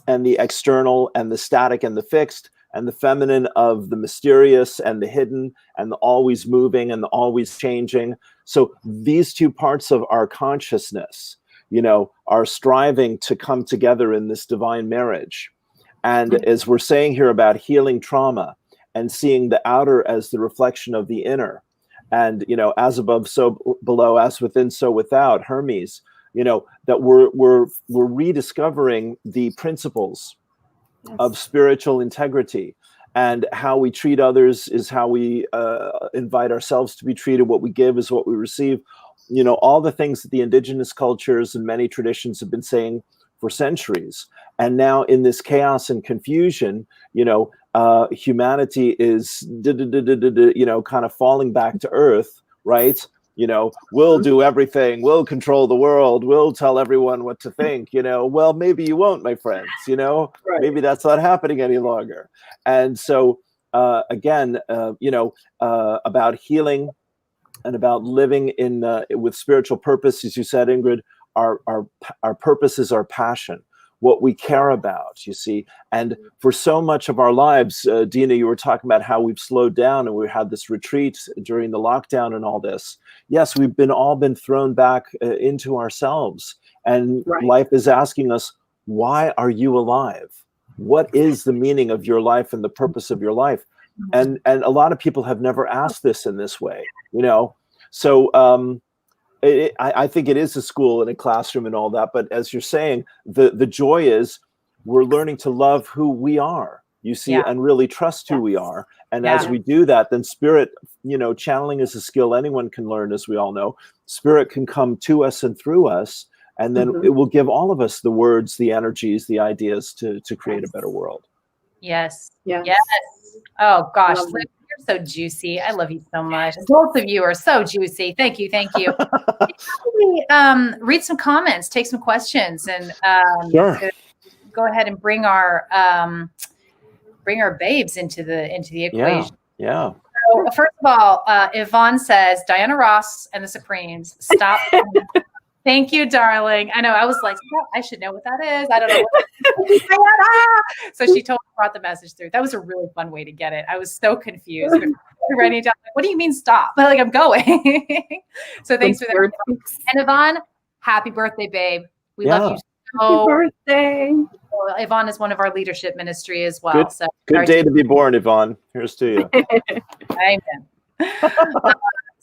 and the external and the static and the fixed, and the feminine of the mysterious and the hidden and the always moving and the always changing. So these two parts of our consciousness, are striving to come together in this divine marriage. And as we're saying here about healing trauma and seeing the outer as the reflection of the inner, and, as above, so below, as within, so without, Hermes, that we're rediscovering the principles of spiritual integrity, and how we treat others is how we invite ourselves to be treated. What we give is what we receive. All the things that the indigenous cultures and many traditions have been saying for centuries. And now in this chaos and confusion, humanity is, kind of falling back to earth, right? we'll do everything, we'll control the world, we'll tell everyone what to think, well, maybe you won't, my friends, Right. maybe that's not happening any longer. And so again, about healing and about living in with spiritual purpose, as you said, Ingrid, our purpose is our passion, what we care about, you see. And for so much of our lives, Dena, you were talking about how we've slowed down and we had this retreat during the lockdown and all this. Yes, we've all been thrown back into ourselves. And life is asking us, why are you alive? What is the meaning of your life and the purpose of your life? And a lot of people have never asked this in this way, So I think it is a school and a classroom and all that. But as you're saying, the joy is we're learning to love who we are, you see, and really trust who we are. And as we do that, then spirit, channeling is a skill anyone can learn, as we all know. Spirit can come to us and through us, and then it will give all of us the words, the energies, the ideas to create a better world. Yes. Oh gosh, Liv, you're so juicy. I love you so much. Both of you are so juicy. Thank you. Read some comments, take some questions, and go ahead and bring our babes into the equation. Yeah. So first of all, Yvonne says Diana Ross and the Supremes. Stop. Thank you, darling. I know. I was like, I should know what that is. I don't know. So she totally brought the message through. That was a really fun way to get it. I was so confused. Writing down, what do you mean stop? But I'm going. So thanks for that. And Yvonne, happy birthday, babe. We love you so. Happy birthday. Well, Yvonne is one of our leadership ministry as well. Good day to be born, Yvonne. Here's to you. Amen.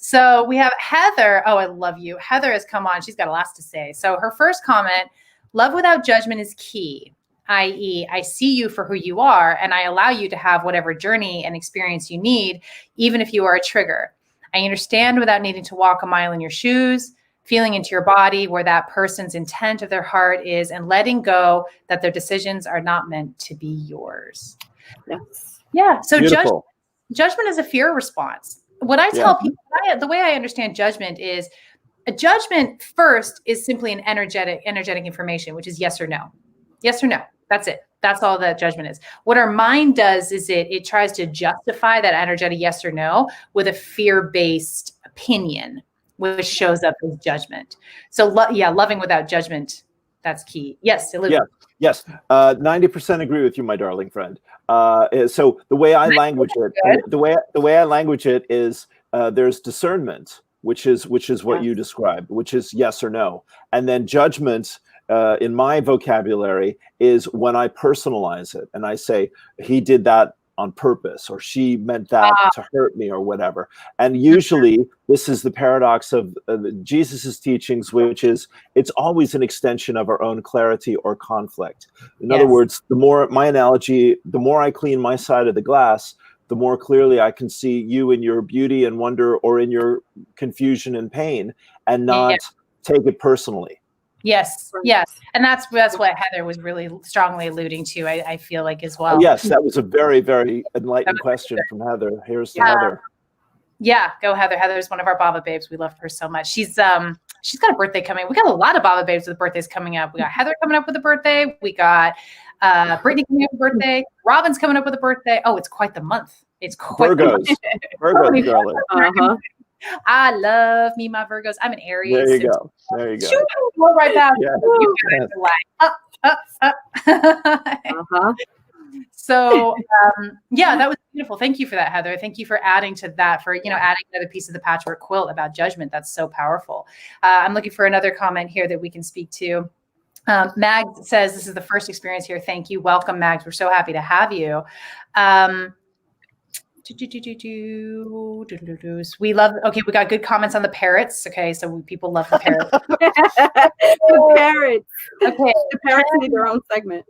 So we have Heather. Oh, I love you. Heather has come on. She's got a lot to say. So her first comment, love without judgment is key, i.e. I see you for who you are, and I allow you to have whatever journey and experience you need, even if you are a trigger. I understand without needing to walk a mile in your shoes, feeling into your body where that person's intent of their heart is, and letting go that their decisions are not meant to be yours. Yes. Yeah. So judgment is a fear response. What I tell people, the way I understand judgment is a judgment first is simply an energetic information, which is yes or no. Yes or no. That's it. That's all that judgment is. What our mind does is it tries to justify that energetic yes or no with a fear-based opinion, which shows up as judgment. So loving without judgment, that's key. Yes, Olivia. Yes. 90% agree with you, my darling friend. So the way I language it, is there's discernment, which is what you described, which is yes or no, and then judgment. In my vocabulary is when I personalize it and I say he did that on purpose or she meant that to hurt me or whatever. And usually this is the paradox of Jesus's teachings, which is it's always an extension of our own clarity or conflict. In other words, the more I clean my side of the glass, the more clearly I can see you in your beauty and wonder or in your confusion and pain and not take it personally. Yes. And that's what Heather was really strongly alluding to, I feel like as well. Yes, that was a very, very enlightened question from Heather. Here's to Heather. Yeah, go Heather. Heather's one of our Bhava babes. We love her so much. She's got a birthday coming. We got a lot of Bhava babes with birthdays coming up. We got Heather coming up with a birthday. We got Brittany coming up with a birthday. Robin's coming up with a birthday. Oh, it's quite the month. It's quite Virgos. Virgos, darling. I love me, my Virgos. I'm an Aries. There you go. We're right back. You guys are like, up. So, that was beautiful. Thank you for that, Heather. Thank you for adding to that, for, adding another piece of the patchwork quilt about judgment. That's so powerful. I'm looking for another comment here that we can speak to. Mags says, this is the first experience here. Thank you. Welcome, Mags. We're so happy to have you. We got good comments on the parrots. Okay, so people love the parrots. The parrots. Okay, the parrots need their own segment.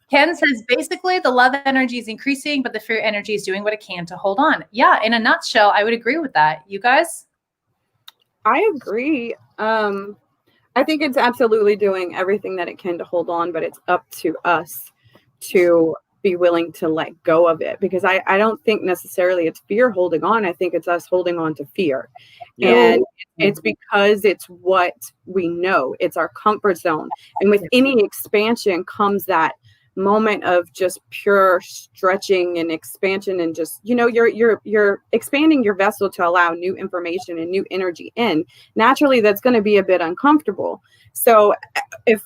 Ken says, basically, the love energy is increasing, but the fear energy is doing what it can to hold on. Yeah, in a nutshell, I would agree with that. You guys? I agree. I think it's absolutely doing everything that it can to hold on, but it's up to us to be willing to let go of it, because I don't think necessarily it's fear holding on. I think it's us holding on to fear. And it's because it's what we know. It's our comfort zone. And with any expansion comes that moment of just pure stretching and expansion, and just, you're expanding your vessel to allow new information and new energy in. Naturally, that's going to be a bit uncomfortable. So if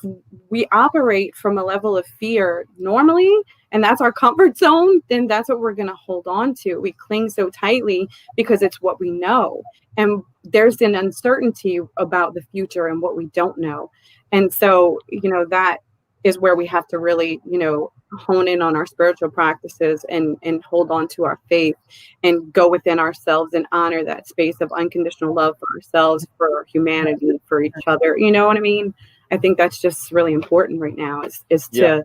we operate from a level of fear normally, and that's our comfort zone, then that's what we're going to hold on to. We cling so tightly because it's what we know. And there's an uncertainty about the future and what we don't know. And so, that is where we have to really, hone in on our spiritual practices and hold on to our faith and go within ourselves and honor that space of unconditional love for ourselves, for humanity, for each other. You know what I mean? I think that's just really important right now is to,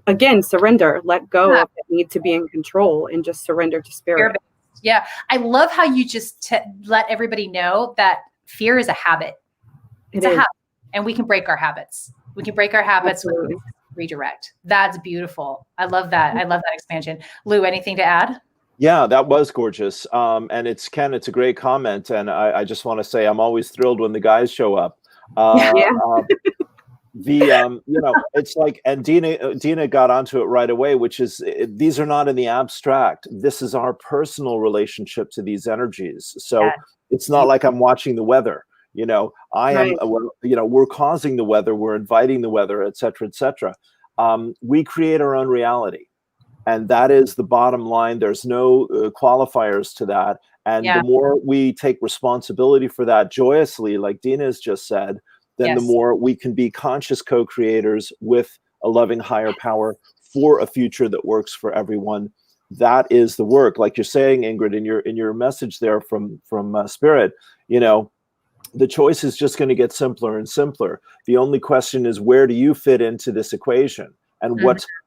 again, surrender, let go of the need to be in control, and just surrender to spirit. Yeah. I love how you just let everybody know that fear is a habit. It's a habit, and we can break our habits. We can break our habits with redirect. That's beautiful. I love that. I love that expansion. Lou, anything to add? Yeah, that was gorgeous. And it's a great comment. And I just want to say, I'm always thrilled when the guys show up. It's like, and Dena got onto it right away, which is, these are not in the abstract. This is our personal relationship to these energies. So it's not like I'm watching the weather. We're causing the weather, we're inviting the weather, et cetera, et cetera. We create our own reality. And that is the bottom line. There's no qualifiers to that. And the more we take responsibility for that joyously, like Dena has just said, then the more we can be conscious co-creators with a loving higher power for a future that works for everyone. That is the work. Like you're saying, Ingrid, in your message there from Spirit, the choice is just going to get simpler and simpler. The only question is, where do you fit into this equation? And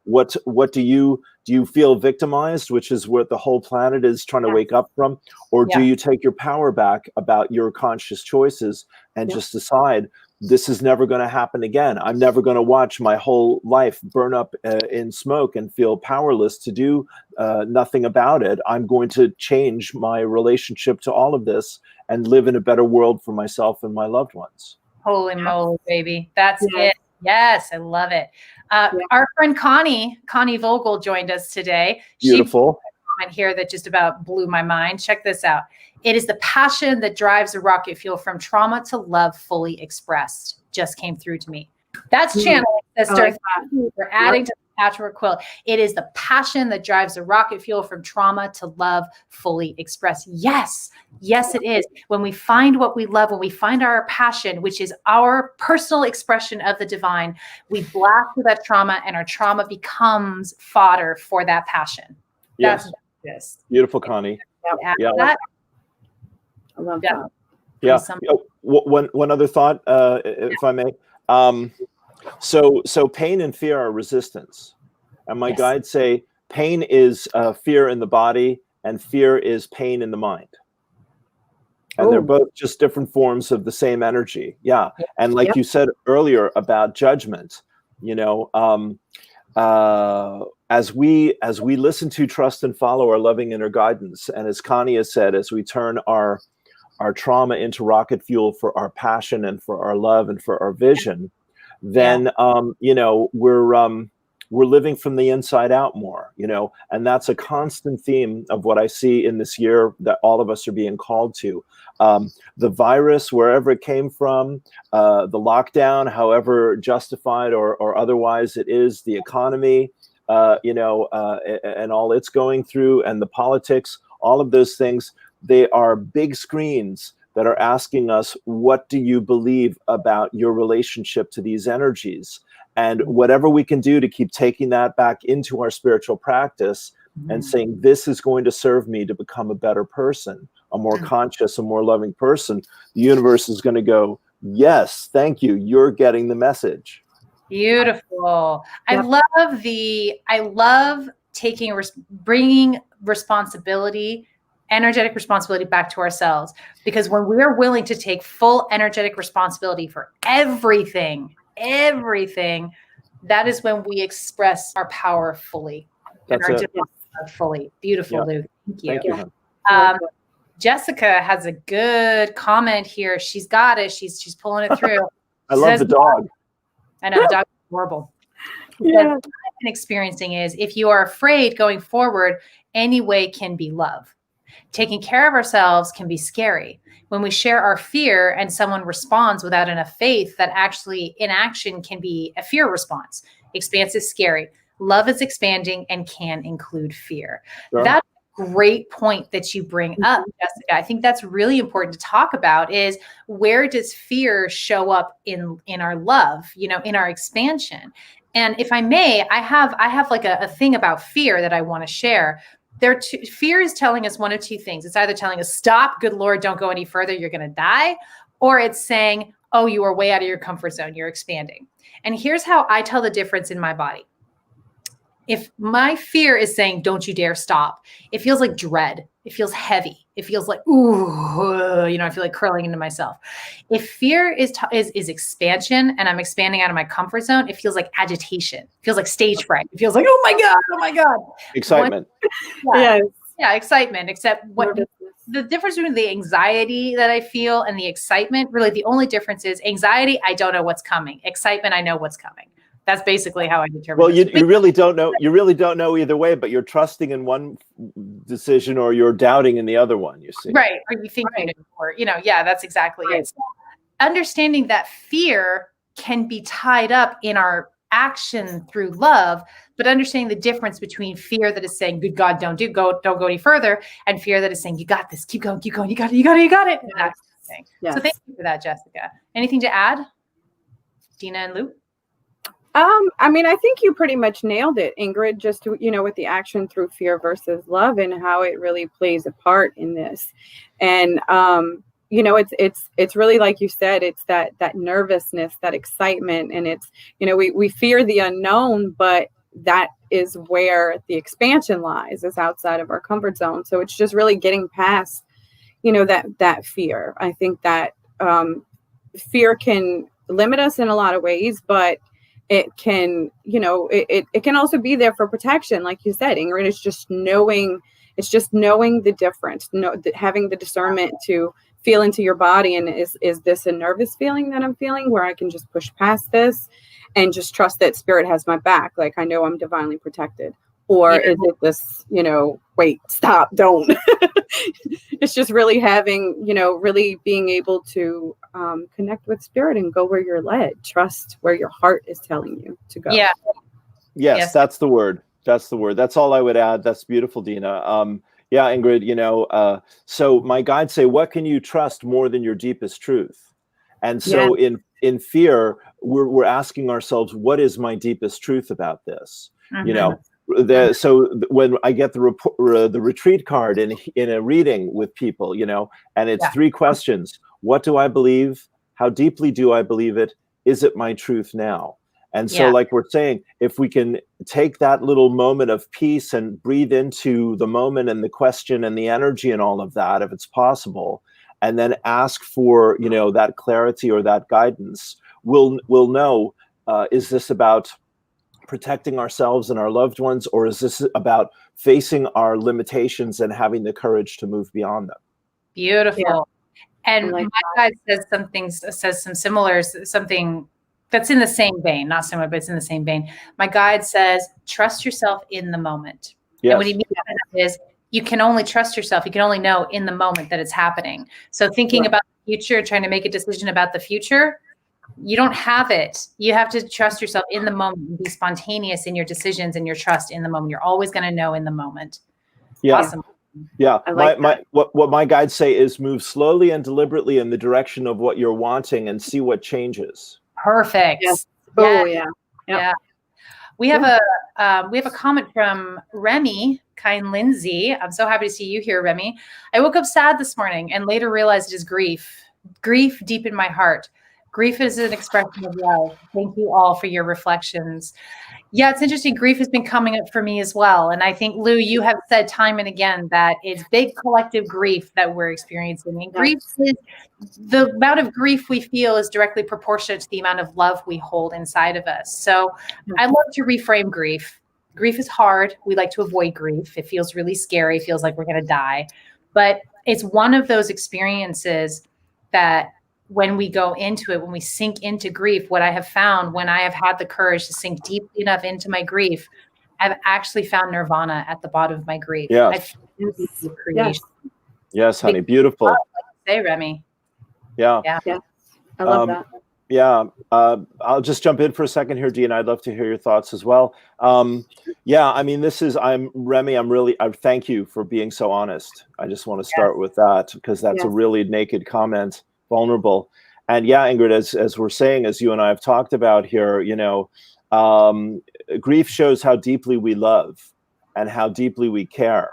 what do you feel victimized, which is what the whole planet is trying to wake up from? Or do you take your power back about your conscious choices and just decide, this is never going to happen again. I'm never going to watch my whole life burn up in smoke and feel powerless to do nothing about it. I'm going to change my relationship to all of this and live in a better world for myself and my loved ones. Holy moly, baby. That's it. Yes, I love it. Our friend Connie Vogel joined us today. Beautiful. She put a comment here that just about blew my mind. Check this out. It is the passion that drives the rocket fuel from trauma to love fully expressed. Just came through to me. That's channeling, sister. We're adding to the patchwork quilt. It is the passion that drives the rocket fuel from trauma to love fully expressed. Yes, it is. When we find what we love, when we find our passion, which is our personal expression of the divine, we blast through that trauma, and our trauma becomes fodder for that passion. Yes. That's beautiful, Connie. I love that. Yeah. One other thought, if I may. So pain and fear are resistance. And my guides say pain is fear in the body, and fear is pain in the mind. And they're both just different forms of the same energy. Yeah. And like you said earlier about judgment, as we listen to, trust, and follow our loving inner guidance, and as Connie has said, as we turn our trauma into rocket fuel for our passion and for our love and for our vision, then we're living from the inside out more, and that's a constant theme of what I see in this year that all of us are being called to. The virus, wherever it came from, the lockdown, however justified or otherwise it is, the economy, and all it's going through, and the politics, all of those things, they are big screens that are asking us, what do you believe about your relationship to these energies? And whatever we can do to keep taking that back into our spiritual practice and saying, this is going to serve me to become a better person, a more conscious, a more loving person, the universe is going to go, yes, thank you. You're getting the message. Beautiful. I love bringing responsibility, energetic responsibility back to ourselves, because when we're willing to take full energetic responsibility for everything, that is when we express our power fully. That's it. Fully. Beautiful, Yeah. Lou. Thank you. Thank you. hon. Jessica has a good comment here. She's got it. She's pulling it through. I love the dog. I know the dog is horrible. Yeah. What I've been experiencing is if you are afraid going forward, any way can be love. Taking care of ourselves can be scary. When we share our fear and someone responds without enough faith, that actually inaction can be a fear response. Expanse is scary. Love is expanding and can include fear. Sure. That's a great point that you bring up, Jessica. I think that's really important to talk about is where does fear show up in our love, in our expansion? And if I may, I have like a thing about fear that I want to share. Fear is telling us one of two things. It's either telling us, stop, good Lord, don't go any further, you're going to die. Or it's saying, oh, you are way out of your comfort zone, you're expanding. And here's how I tell the difference in my body. If my fear is saying, don't you dare stop, it feels like dread. It feels heavy. It feels like, ooh, I feel like curling into myself. If fear is expansion and I'm expanding out of my comfort zone, it feels like agitation. It feels like stage fright. It feels like, oh my God. Excitement. Yeah, excitement. Except what the difference between the anxiety that I feel and the excitement, really the only difference is anxiety, I don't know what's coming. Excitement, I know what's coming. That's basically how I determine. Well, you really don't know. You really don't know either way, but you're trusting in one decision or you're doubting in the other one. You see, right? Or you think you know, or that's exactly it. So understanding that fear can be tied up in our action through love, but understanding the difference between fear that is saying, "Good God, don't go any further," and fear that is saying, "You got this, keep going, you got it." And that's the thing. Yes. So thank you for that, Jessica. Anything to add, Dena and Lou? I think you pretty much nailed it, Ingrid, just, with the action through fear versus love and how it really plays a part in this. And, it's really, like you said, it's that nervousness, that excitement. And it's, we fear the unknown, but that is where the expansion lies, is outside of our comfort zone. So it's just really getting past, that fear. I think that fear can limit us in a lot of ways, but it can, it can also be there for protection. Like you said, Ingrid, it's just knowing the difference, having the discernment to feel into your body. And is this a nervous feeling that I'm feeling where I can just push past this and just trust that spirit has my back? Like, I know I'm divinely protected. Or is it this, wait, stop, don't. It's just really having, really being able to connect with spirit and go where you're led. Trust where your heart is telling you to go. Yeah. Yes, that's the word. That's the word. That's all I would add. That's beautiful, Dena. Yeah, Ingrid, so my guides say, what can you trust more than your deepest truth? And so in fear, we're asking ourselves, what is my deepest truth about this? Mm-hmm. So when I get the retreat card in a reading with people, and it's 3 questions. What do I believe? How deeply do I believe it? Is it my truth now? And so, like we're saying, if we can take that little moment of peace and breathe into the moment and the question and the energy and all of that, if it's possible, and then ask for, that clarity or that guidance, we'll know, is this about protecting ourselves and our loved ones, or is this about facing our limitations and having the courage to move beyond them? Beautiful. Yeah. And my guide says some similar, something that's in the same vein, not similar, but it's in the same vein. My guide says, trust yourself in the moment. Yes. And what he means by that is you can only trust yourself. You can only know in the moment that it's happening. So thinking about the future, trying to make a decision about the future, you don't have it. You have to trust yourself in the moment and be spontaneous in your decisions and your trust in the moment. You're always going to know in the moment. Yeah. Awesome. Yeah. What my guides say is move slowly and deliberately in the direction of what you're wanting and see what changes. Perfect. Yes. Oh yeah. We have a comment from Remy Kind Lindsay. I'm so happy to see you here, Remy. I woke up sad this morning and later realized it is grief. Grief deep in my heart. Grief is an expression of love. Thank you all for your reflections. Yeah, it's interesting. Grief has been coming up for me as well. And I think, Lou, you have said time and again that it's big collective grief that we're experiencing. And grief is, the amount of grief we feel is directly proportionate to the amount of love we hold inside of us. So I love to reframe grief. Grief is hard. We like to avoid grief. It feels really scary. It feels like we're going to die. But it's one of those experiences that when we go into it, when we sink into grief, what I have found when I have had the courage to sink deeply enough into my grief, I've actually found nirvana at the bottom of my grief. Yes. Creation. Yes, honey. Beautiful. Say, Remy. Yeah. Yeah. I love that. Yeah. I'll just jump in for a second here, Dena. I'd love to hear your thoughts as well. Yeah, I mean, Remy, I thank you for being so honest. I just want to start with that, because that's a really naked comment, vulnerable. And yeah, Ingrid, as we're saying, as you and I have talked about here, grief shows how deeply we love and how deeply we care.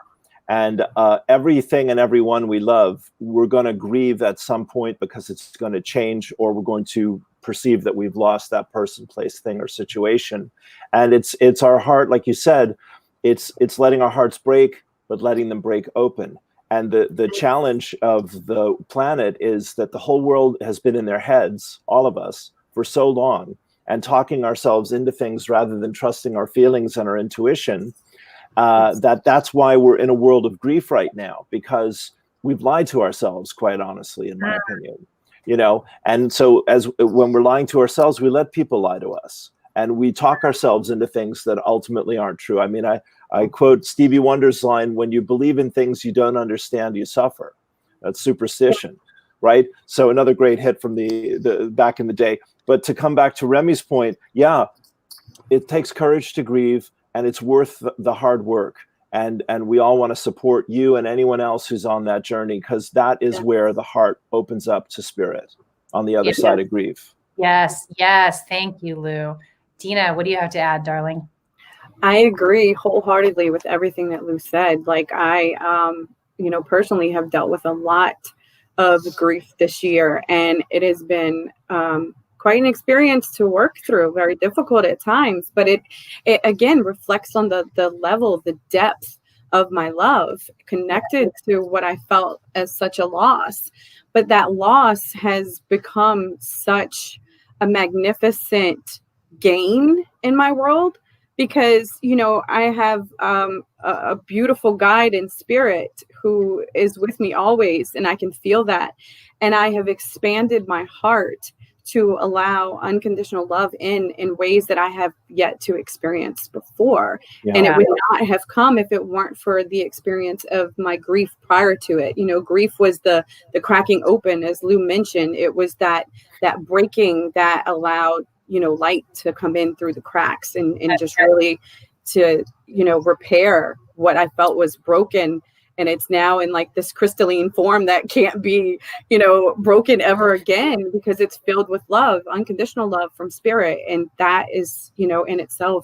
And everything and everyone we love, we're going to grieve at some point, because it's going to change, or we're going to perceive that we've lost that person, place, thing, or situation. And it's our heart, like you said, it's letting our hearts break, but letting them break open. And the challenge of the planet is that the whole world has been in their heads, all of us, for so long, and talking ourselves into things rather than trusting our feelings and our intuition. That's why we're in a world of grief right now, because we've lied to ourselves, quite honestly, in my opinion. And so when we're lying to ourselves, we let people lie to us, and we talk ourselves into things that ultimately aren't true. I mean, I quote Stevie Wonder's line, "When you believe in things you don't understand, you suffer." That's superstition, right? So another great hit from the back in the day. But to come back to Remy's point, yeah, it takes courage to grieve, and it's worth the hard work. And we all want to support you and anyone else who's on that journey, because that is where the heart opens up to spirit on the other side of grief. Yes. Thank you, Lou. Dena, what do you have to add, darling? I agree wholeheartedly with everything that Lou said. Like I, personally have dealt with a lot of grief this year, and it has been quite an experience to work through, very difficult at times, but it again reflects on the level, the depth of my love connected to what I felt as such a loss. But that loss has become such a magnificent gain in my world, because, I have a beautiful guide in spirit who is with me always, and I can feel that. And I have expanded my heart to allow unconditional love in ways that I have yet to experience before. Yeah. And it would not have come if it weren't for the experience of my grief prior to it. Grief was the cracking open, as Lou mentioned. It was that breaking that allowed, light to come in through the cracks and just really to, repair what I felt was broken. And it's now in like this crystalline form that can't be, broken ever again, because it's filled with love, unconditional love from spirit. And that is, in itself,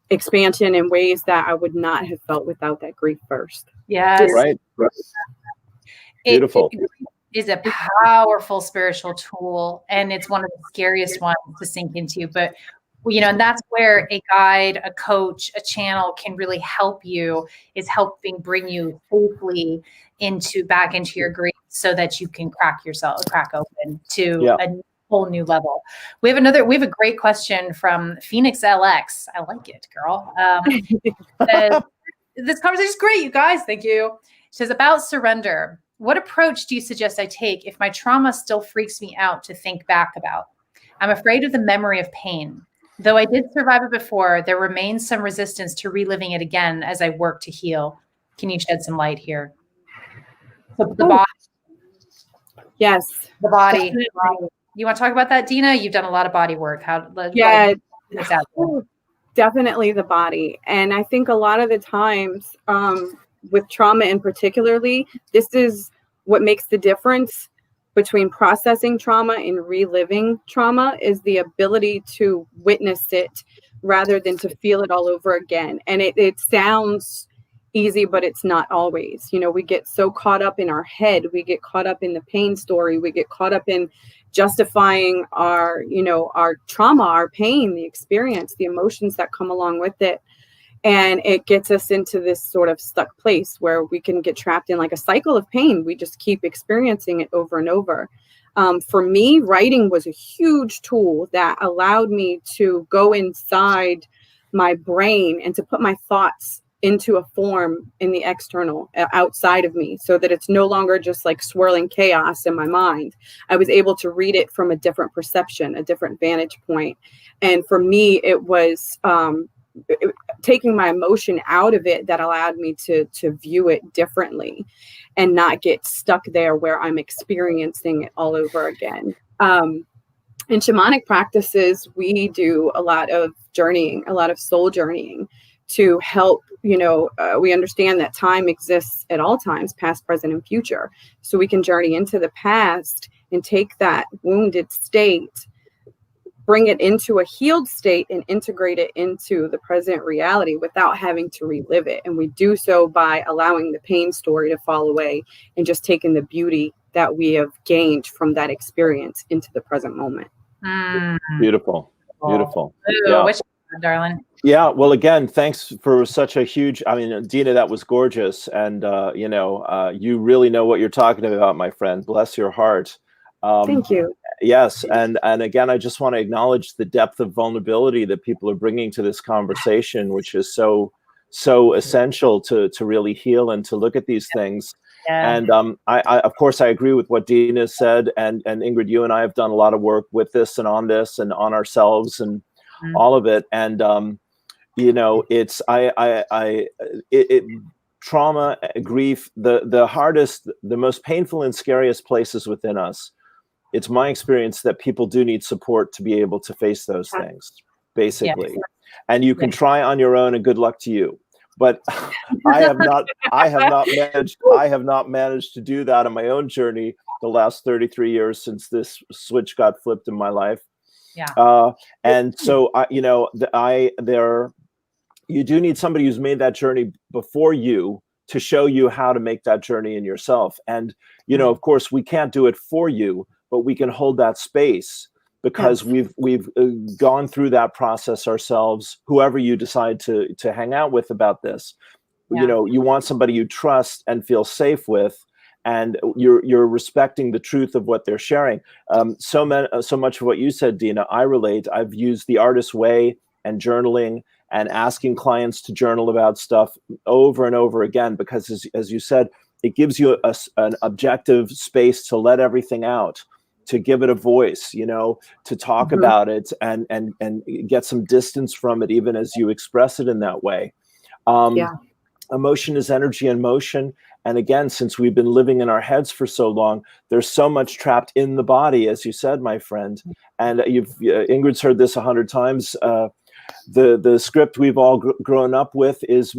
expansion in ways that I would not have felt without that grief first. Yes. Right. Beautiful. It is a powerful spiritual tool, and it's one of the scariest ones to sink into. But and that's where a guide, a coach, a channel can really help you, is helping bring you safely back into your grief, so that you can crack open to a whole new level. We have a great question from Phoenix LX. I like it, girl. This conversation is great, you guys. Thank you. She says, about surrender, what approach do you suggest I take if my trauma still freaks me out to think back about? I'm afraid of the memory of pain. Though I did survive it before, there remains some resistance to reliving it again as I work to heal. Can you shed some light here? So the body. Yes. The body. You want to talk about that, Dena? You've done a lot of body work. Definitely the body. And I think a lot of the times with trauma in particularly, this is what makes the difference between processing trauma and reliving trauma, is the ability to witness it rather than to feel it all over again. And it sounds easy, but it's not always. We get so caught up in our head. We get caught up in the pain story. We get caught up in justifying our trauma, our pain, the experience, the emotions that come along with it. And it gets us into this sort of stuck place where we can get trapped in like a cycle of pain. We just keep experiencing it over and over. For me, writing was a huge tool that allowed me to go inside my brain and to put my thoughts into a form in the external outside of me, so that it's no longer just like swirling chaos in my mind. I was able to read it from a different perception, a different vantage point. And for me, it was taking my emotion out of it that allowed me to view it differently and not get stuck there where I'm experiencing it all over again. In shamanic practices, we do a lot of journeying, a lot of soul journeying to help, we understand that time exists at all times, past, present, and future. So we can journey into the past and take that wounded state, bring it into a healed state, and integrate it into the present reality without having to relive it. And we do so by allowing the pain story to fall away and just taking the beauty that we have gained from that experience into the present moment. Beautiful. Beautiful. Ooh, Yeah. which one, darling? Yeah. Well, again, thanks for such a huge, Dena, that was gorgeous. And, you really know what you're talking about, my friend. Bless your heart. Thank you. Yes. And again, I just want to acknowledge the depth of vulnerability that people are bringing to this conversation, which is so essential to really heal and to look at these things. Yeah. And I of course, I agree with what Dena said. And Ingrid, you and I have done a lot of work with this and on ourselves and all of it. And, it's, trauma, grief, the hardest, the most painful and scariest places within us. It's my experience that people do need support to be able to face those things, basically. Yes. And you can try on your own, and good luck to you. But I have not managed to do that on my own journey the last 33 years since this switch got flipped in my life. Yeah. And so you do need somebody who's made that journey before you to show you how to make that journey in yourself. And, of course, we can't do it for you, but we can hold that space because we've gone through that process ourselves, whoever you decide to hang out with about this. Yeah. You want somebody you trust and feel safe with, and you're respecting the truth of what they're sharing. So much of what you said, Dena, I relate. I've used the artist way and journaling and asking clients to journal about stuff over and over again, because as you said, it gives you an objective space to let everything out, to give it a voice, to talk about it and get some distance from it, even as you express it in that way. Emotion is energy in motion. And again, since we've been living in our heads for so long, there's so much trapped in the body, as you said, my friend. And Ingrid's heard this 100 times. The script we've all grown up with is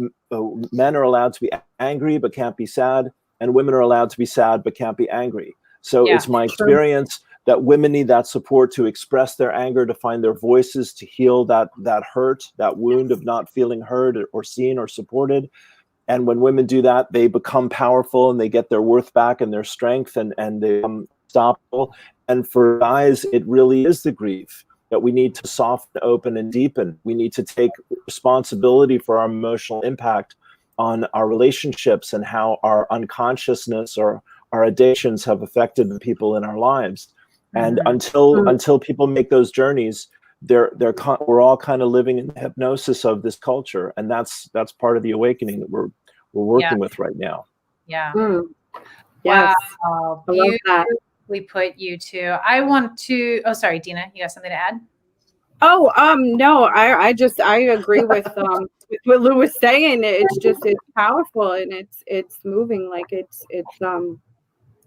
men are allowed to be angry but can't be sad, and women are allowed to be sad but can't be angry. So it's my experience that women need that support to express their anger, to find their voices, to heal that hurt, that wound of not feeling heard or seen or supported. And when women do that, they become powerful and they get their worth back and their strength, and they become unstoppable. And for guys, it really is the grief that we need to soften, open, and deepen. We need to take responsibility for our emotional impact on our relationships and how our unconsciousness or our addictions have affected the people in our lives. And until people make those journeys, we're all kind of living in the hypnosis of this culture, and that's part of the awakening that we're working with right now. Yeah. Yes. Wow. I love that. We put you to. I want to. Oh, sorry, Dena. You got something to add? Oh, no. I agree with what Lou was saying. It's powerful, and it's moving. Like it's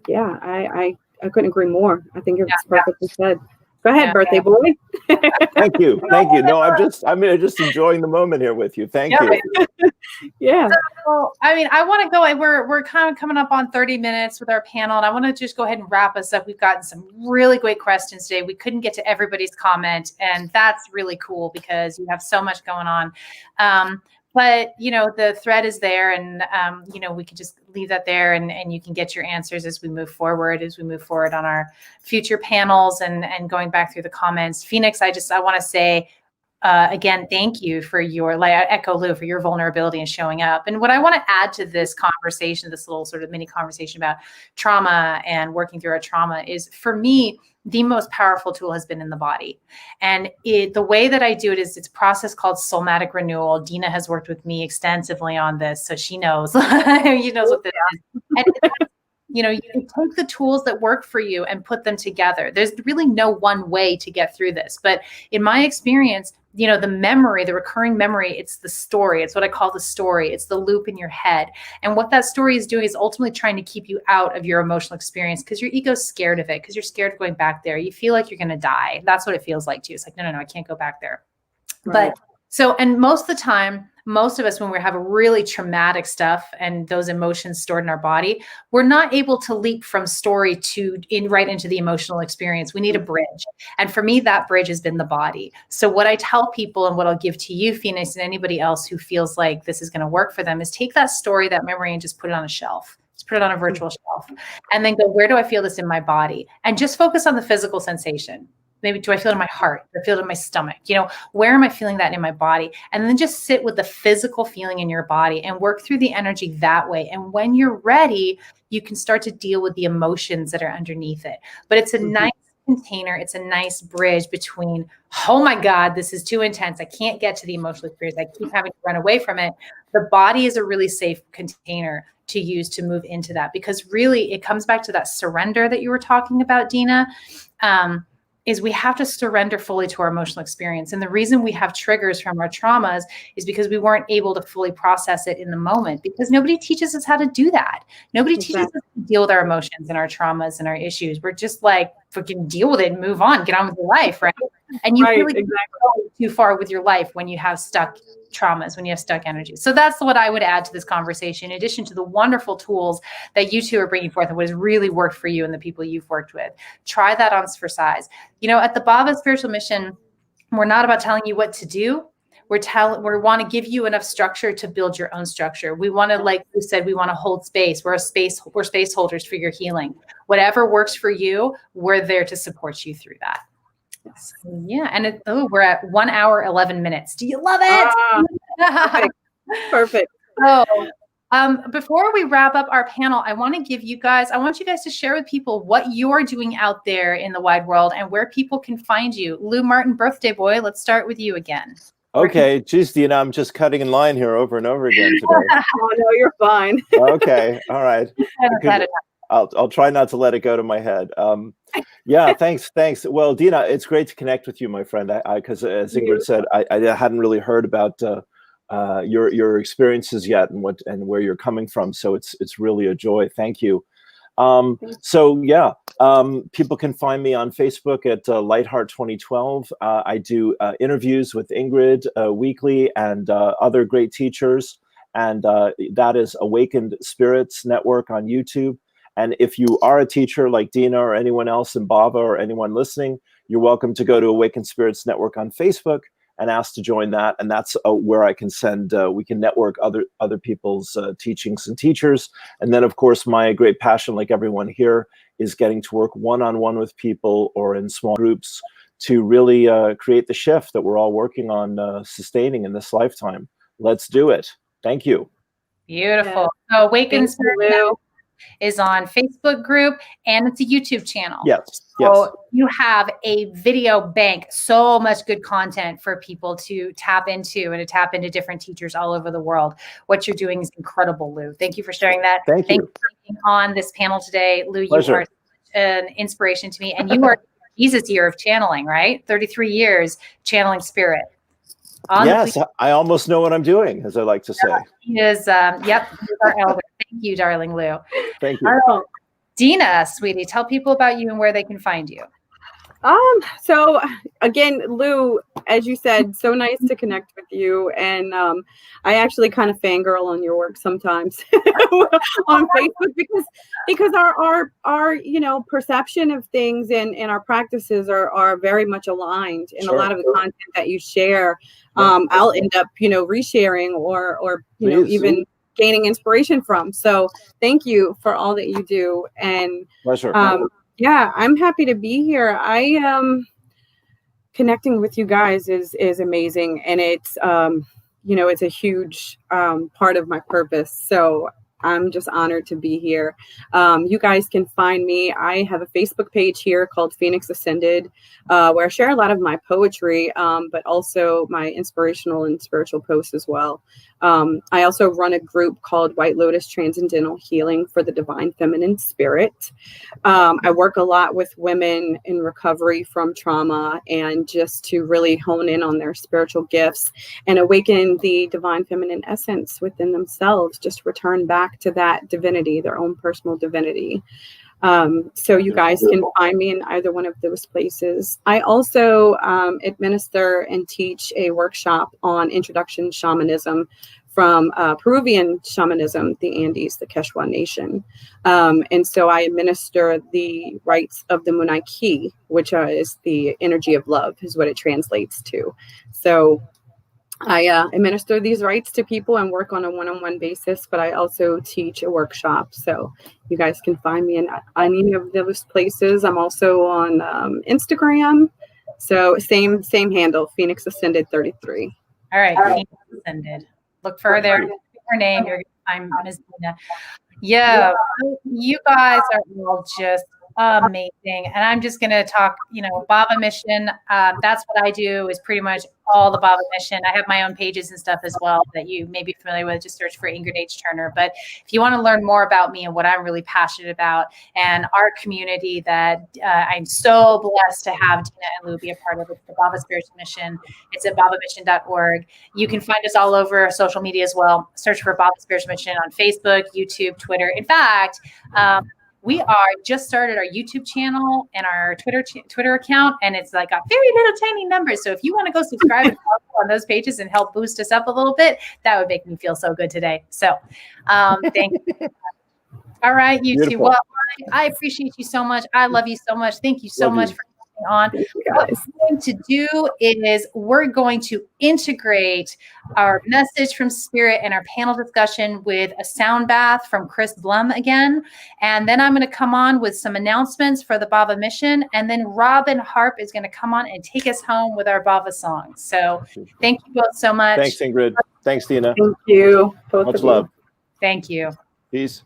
I couldn't agree more. I think it's perfectly said. Go ahead, birthday boy. Thank you. No, I'm just enjoying the moment here with you. Thank you. Yeah. So, I want to go. We're kind of coming up on 30 minutes with our panel, and I want to just go ahead and wrap us up. We've gotten some really great questions today. We couldn't get to everybody's comment, and that's really cool because you have so much going on. But, the thread is there, and, we could just leave that there, and you can get your answers as we move forward on our future panels and going back through the comments. Phoenix, I want to say again, thank you for your, like, I echo Lou, for your vulnerability and showing up. And what I want to add to this conversation, this little sort of mini conversation about trauma and working through our trauma, is, for me, the most powerful tool has been in the body. And the way that I do it is, it's a process called somatic renewal. Dena has worked with me extensively on this, so she knows. She knows what this is. And you take the tools that work for you and put them together. There's really no one way to get through this. But in my experience, the memory, the recurring memory, it's the story. It's what I call the story. It's the loop in your head. And what that story is doing is ultimately trying to keep you out of your emotional experience, because your ego's scared of it, because you're scared of going back there. You feel like you're going to die. That's what it feels like to you. It's like, no, I can't go back there. Right. And most of the time, most of us, when we have a really traumatic stuff and those emotions stored in our body, we're not able to leap from story right into the emotional experience. We need a bridge. And for me, that bridge has been the body. So what I tell people, and what I'll give to you, Phoenix, and anybody else who feels like this is going to work for them, is take that story, that memory, and just put it on a shelf. Just put it on a virtual shelf. And then go, where do I feel this in my body? And just focus on the physical sensation. Maybe, do I feel it in my heart? Do I feel it in my stomach? Where am I feeling that in my body? And then just sit with the physical feeling in your body and work through the energy that way. And when you're ready, you can start to deal with the emotions that are underneath it. But it's a nice container. It's a nice bridge between, oh my God, this is too intense. I can't get to the emotional experience. I keep having to run away from it. The body is a really safe container to use to move into that, because really it comes back to that surrender that you were talking about, Dena. Is we have to surrender fully to our emotional experience. And the reason we have triggers from our traumas is because we weren't able to fully process it in the moment, because nobody teaches us how to do that. Nobody teaches us to deal with our emotions and our traumas and our issues. We're just like, freaking deal with it and move on, get on with your life, right? And you really can't go too far with your life when you have stuck traumas, when you have stuck energy. So that's what I would add to this conversation, in addition to the wonderful tools that you two are bringing forth and what has really worked for you and the people you've worked with. Try that on for size. At the Bhava Spiritual Mission, we're not about telling you what to do. We want to give you enough structure to build your own structure. We want to, like you said, we want to hold space. We're space holders for your healing. Whatever works for you, we're there to support you through that. So, yeah. And we're at 1 hour, 11 minutes. Do you love it? Perfect. So, before we wrap up our panel, I want you guys to share with people what you're doing out there in the wide world and where people can find you. Lou Martin, birthday boy, let's start with you again. Okay, geez, Dena, I'm just cutting in line here over and over again today. Oh, no, you're fine. Okay, all right. I'll try not to let it go to my head. Yeah, thanks. Well, Dena, it's great to connect with you, my friend. Because as Ingrid said, I hadn't really heard about your experiences yet and where you're coming from. So it's really a joy. Thank you. People can find me on Facebook at Lightheart 2012. I do interviews with Ingrid weekly and other great teachers. And that is Awakened Spirits Network on YouTube. And if you are a teacher like Dena or anyone else in Bhava or anyone listening, you're welcome to go to Awakened Spirits Network on Facebook and ask to join that. And that's where I can we can network other people's teachings and teachers. And then, of course, my great passion, like everyone here, is getting to work one-on-one with people or in small groups to really create the shift that we're all working on sustaining in this lifetime. Let's do it. Thank you. Beautiful. So Awakened Spirit is on Facebook group, and it's a YouTube channel. Yes. So you have a video bank, so much good content for people to tap into and to tap into different teachers all over the world. What you're doing is incredible, Lou. Thank you for sharing that. Thank you for being on this panel today. Lou, Pleasure. You are an inspiration to me, and you are Jesus year of channeling, right? 33 years channeling spirit. Yes, I almost know what I'm doing, as I like to say. He is, he's our elder. Thank you, darling Lou. Thank you. Dena, sweetie, tell people about you and where they can find you. So again, Lou, as you said, so nice to connect with you. And I actually kind of fangirl on your work sometimes on Facebook because our perception of things and our practices are very much aligned in a lot of the content that you share. I'll end up, resharing or even gaining inspiration from. So thank you for all that you do. And pleasure. yeah, I'm happy to be here. connecting with you guys is amazing, and it's it's a huge part of my purpose. So I'm just honored to be here. You guys can find me. I have a Facebook page here called Phoenix Ascended, where I share a lot of my poetry, but also my inspirational and spiritual posts as well. I also run a group called White Lotus Transcendental Healing for the Divine Feminine Spirit. I work a lot with women in recovery from trauma, and just to really hone in on their spiritual gifts and awaken the divine feminine essence within themselves, just return back to that divinity, their own personal divinity. So you guys can find me in either one of those places. I also administer and teach a workshop on introduction shamanism from Peruvian shamanism, the Andes, the Quechua Nation. And so I administer the rites of the Munai-Ki, which is the energy of love, is what it translates to. So I administer these rites to people and work on a one-on-one basis, but I also teach a workshop. So you guys can find me in any of those places. I'm also on Instagram. So same handle, Phoenix Ascended 33. All right, Phoenix Ascended. Look further. Her name. You're gonna find Ms. Dena. Yeah, you guys are all just amazing. And I'm just going to talk, Bhava Mission. That's what I do, is pretty much all the Bhava Mission. I have my own pages and stuff as well that you may be familiar with. Just search for Ingrid H. Turner. But if you want to learn more about me and what I'm really passionate about, and our community that I'm so blessed to have Dena and Lou be a part of, it, the Bhava Spiritual Mission. It's at bhavamission.org. You can find us all over social media as well. Search for Bhava Spiritual Mission on Facebook, YouTube, Twitter. In fact, we just started our YouTube channel and our Twitter account, and it's like got very little tiny numbers. So if you want to go subscribe and follow on those pages and help boost us up a little bit, that would make me feel so good today. So thank you. All right, YouTube. Beautiful. Well, I appreciate you so much. I love you so much. Thank you so much for coming on. What we're going to do is we're going to integrate our message from Spirit and our panel discussion with a sound bath from Chris Blum again. And then I'm going to come on with some announcements for the Bhava Mission. And then Robin Harp is going to come on and take us home with our Bhava song. So thank you both so much. Thanks, Ingrid. Thanks, Dena. Thank you. Much love. Thank you. Peace.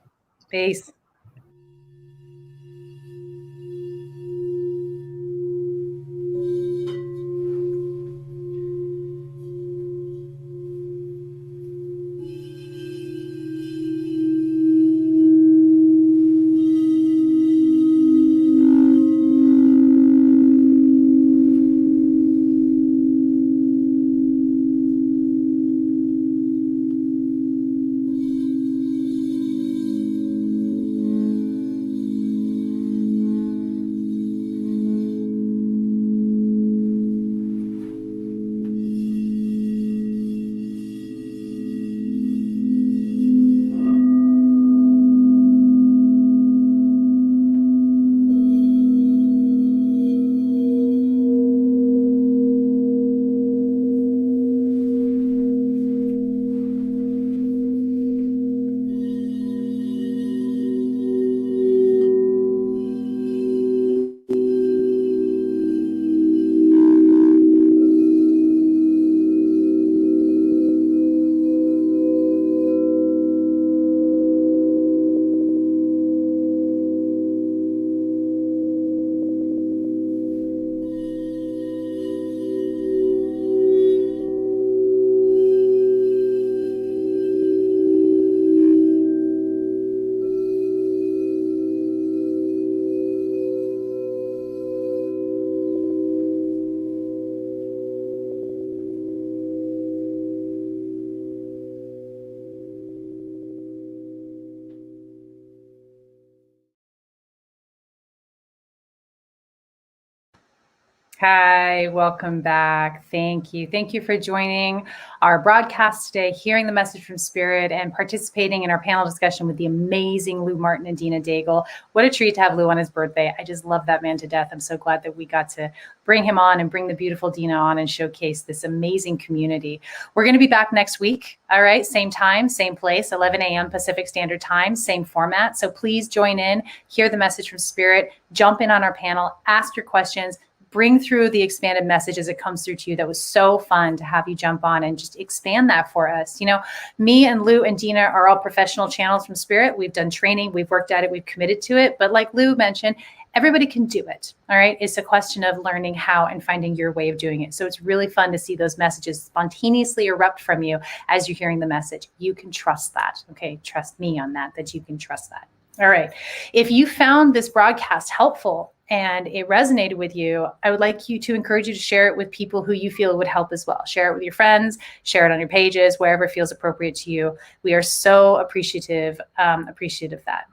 Peace. Hi, welcome back. Thank you. Thank you for joining our broadcast today, hearing the message from Spirit, and participating in our panel discussion with the amazing Lou Martin and Dena Daigle. What a treat to have Lou on his birthday. I just love that man to death. I'm so glad that we got to bring him on and bring the beautiful Dena on and showcase this amazing community. We're going to be back next week. All right, same time, same place, 11 a.m. Pacific Standard Time, same format. So please join in, hear the message from Spirit, jump in on our panel, ask your questions, bring through the expanded message as it comes through to you. That was so fun to have you jump on and just expand that for us. You know, me and Lou and Dena are all professional channels from Spirit. We've done training, we've worked at it, we've committed to it. But like Lou mentioned, everybody can do it. All right. It's a question of learning how and finding your way of doing it. So it's really fun to see those messages spontaneously erupt from you as you're hearing the message. You can trust that. Okay. Trust me on that you can trust that. All right. If you found this broadcast helpful and it resonated with you, I would like you to encourage you to share it with people who you feel would help as well. Share it with your friends, share it on your pages, wherever feels appropriate to you. We are so appreciative of that.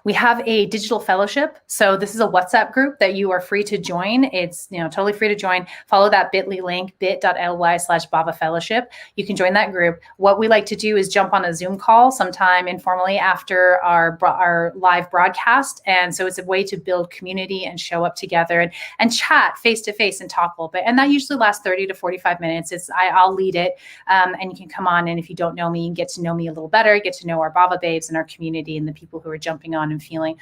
We have a digital fellowship. So this is a WhatsApp group that you are free to join. It's, you know, totally free to join. Follow that bit.ly link, bit.ly/Bhava Fellowship. You can join that group. What we like to do is jump on a Zoom call sometime informally after our live broadcast. And so it's a way to build community and show up together and chat face to face and talk a little bit. And that usually lasts 30 to 45 minutes. I'll lead it. And you can come on. And if you don't know me, you can get to know me a little better, get to know our Bhava babes and our community and the people who are jumping on and feeling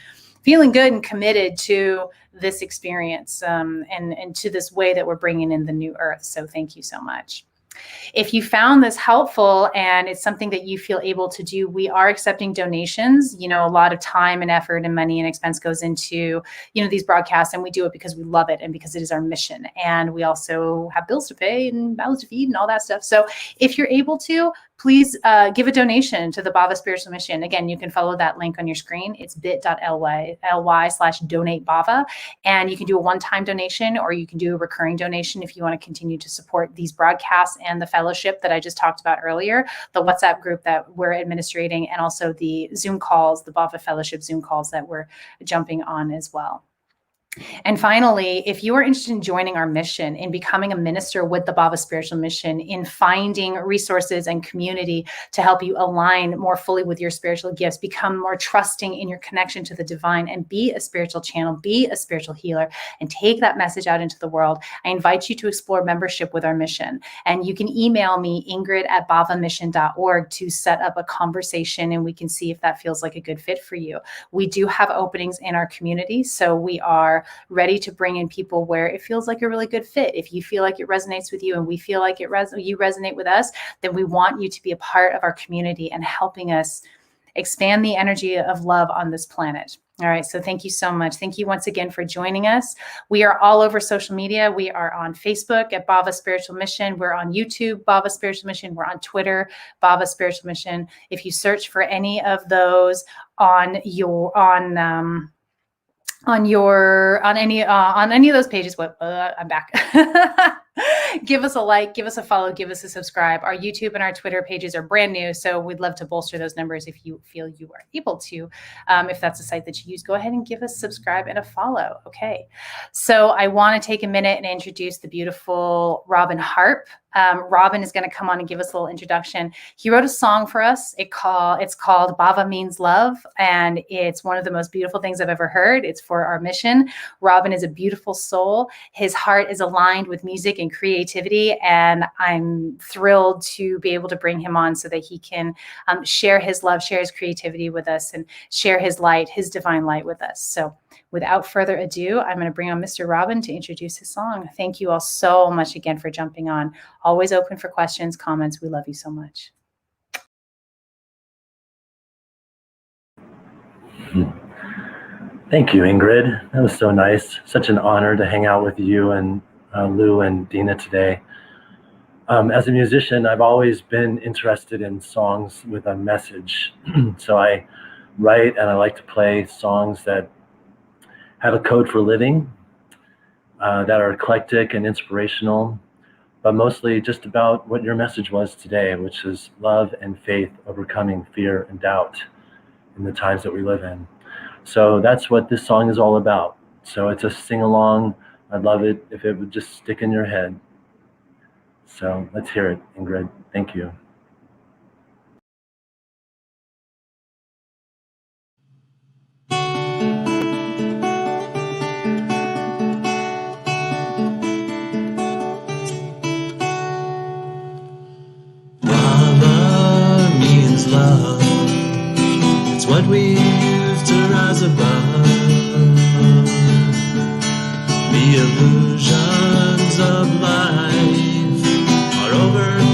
good and committed to this experience and to this way that we're bringing in the new earth. So thank you so much. If you found this helpful and it's something that you feel able to do, we are accepting donations. You know, a lot of time and effort and money and expense goes into, you know, these broadcasts, and we do it because we love it and because it is our mission. And we also have bills to pay and mouths to feed and all that stuff. So if you're able to, please give a donation to the Bhava Spiritual Mission. Again, you can follow that link on your screen. It's bit.ly/donate-bhava. And you can do a one-time donation or you can do a recurring donation if you want to continue to support these broadcasts and the fellowship that I just talked about earlier, the WhatsApp group that we're administrating, and also the Zoom calls, the Bhava Fellowship Zoom calls that we're jumping on as well. And finally, if you are interested in joining our mission, in becoming a minister with the Bhava Spiritual Mission, in finding resources and community to help you align more fully with your spiritual gifts, become more trusting in your connection to the divine, and be a spiritual channel, be a spiritual healer, and take that message out into the world, I invite you to explore membership with our mission. And you can email me, Ingrid@bhavamission.org, to set up a conversation, and we can see if that feels like a good fit for you. We do have openings in our community, so we are ready to bring in people where it feels like a really good fit. If you feel like it resonates with you and we feel like you resonate with us, then we want you to be a part of our community and helping us expand the energy of love on this planet. All right. So thank you so much. Thank you once again for joining us. We are all over social media. We are on Facebook at Bhava Spiritual Mission. We're on YouTube, Bhava Spiritual Mission. We're on Twitter, Bhava Spiritual Mission. If you search for any of those on any of those pages, I'm back. Give us a like, give us a follow, give us a subscribe. Our YouTube and our Twitter pages are brand new, so we'd love to bolster those numbers if you feel you are able to. If that's a site that you use, go ahead and give us a subscribe and a follow. Okay. So I want to take a minute and introduce the beautiful Robin Harp. Robin is going to come on and give us a little introduction. He wrote a song for us. It's called Bhava Means Love, and it's one of the most beautiful things I've ever heard. It's for our mission. Robin is a beautiful soul. His heart is aligned with music and creativity, and I'm thrilled to be able to bring him on so that he can share his love, share his creativity with us, and share his light, his divine light with us. So without further ado, I'm going to bring on Mr. Robin to introduce his song. Thank you all so much again for jumping on. Always open for questions, comments. We love you so much. Thank you, Ingrid. That was so nice. Such an honor to hang out with you and Lou and Dena today. As a musician, I've always been interested in songs with a message. So I write and I like to play songs that have a code for living, that are eclectic and inspirational, but mostly just about what your message was today, which is love and faith overcoming fear and doubt in the times that we live in. So that's what this song is all about. So it's a sing-along. I'd love it if it would just stick in your head. So let's hear it, Ingrid. Thank you. Bhava means love. It's what we use to rise above. Be a illusions of life are over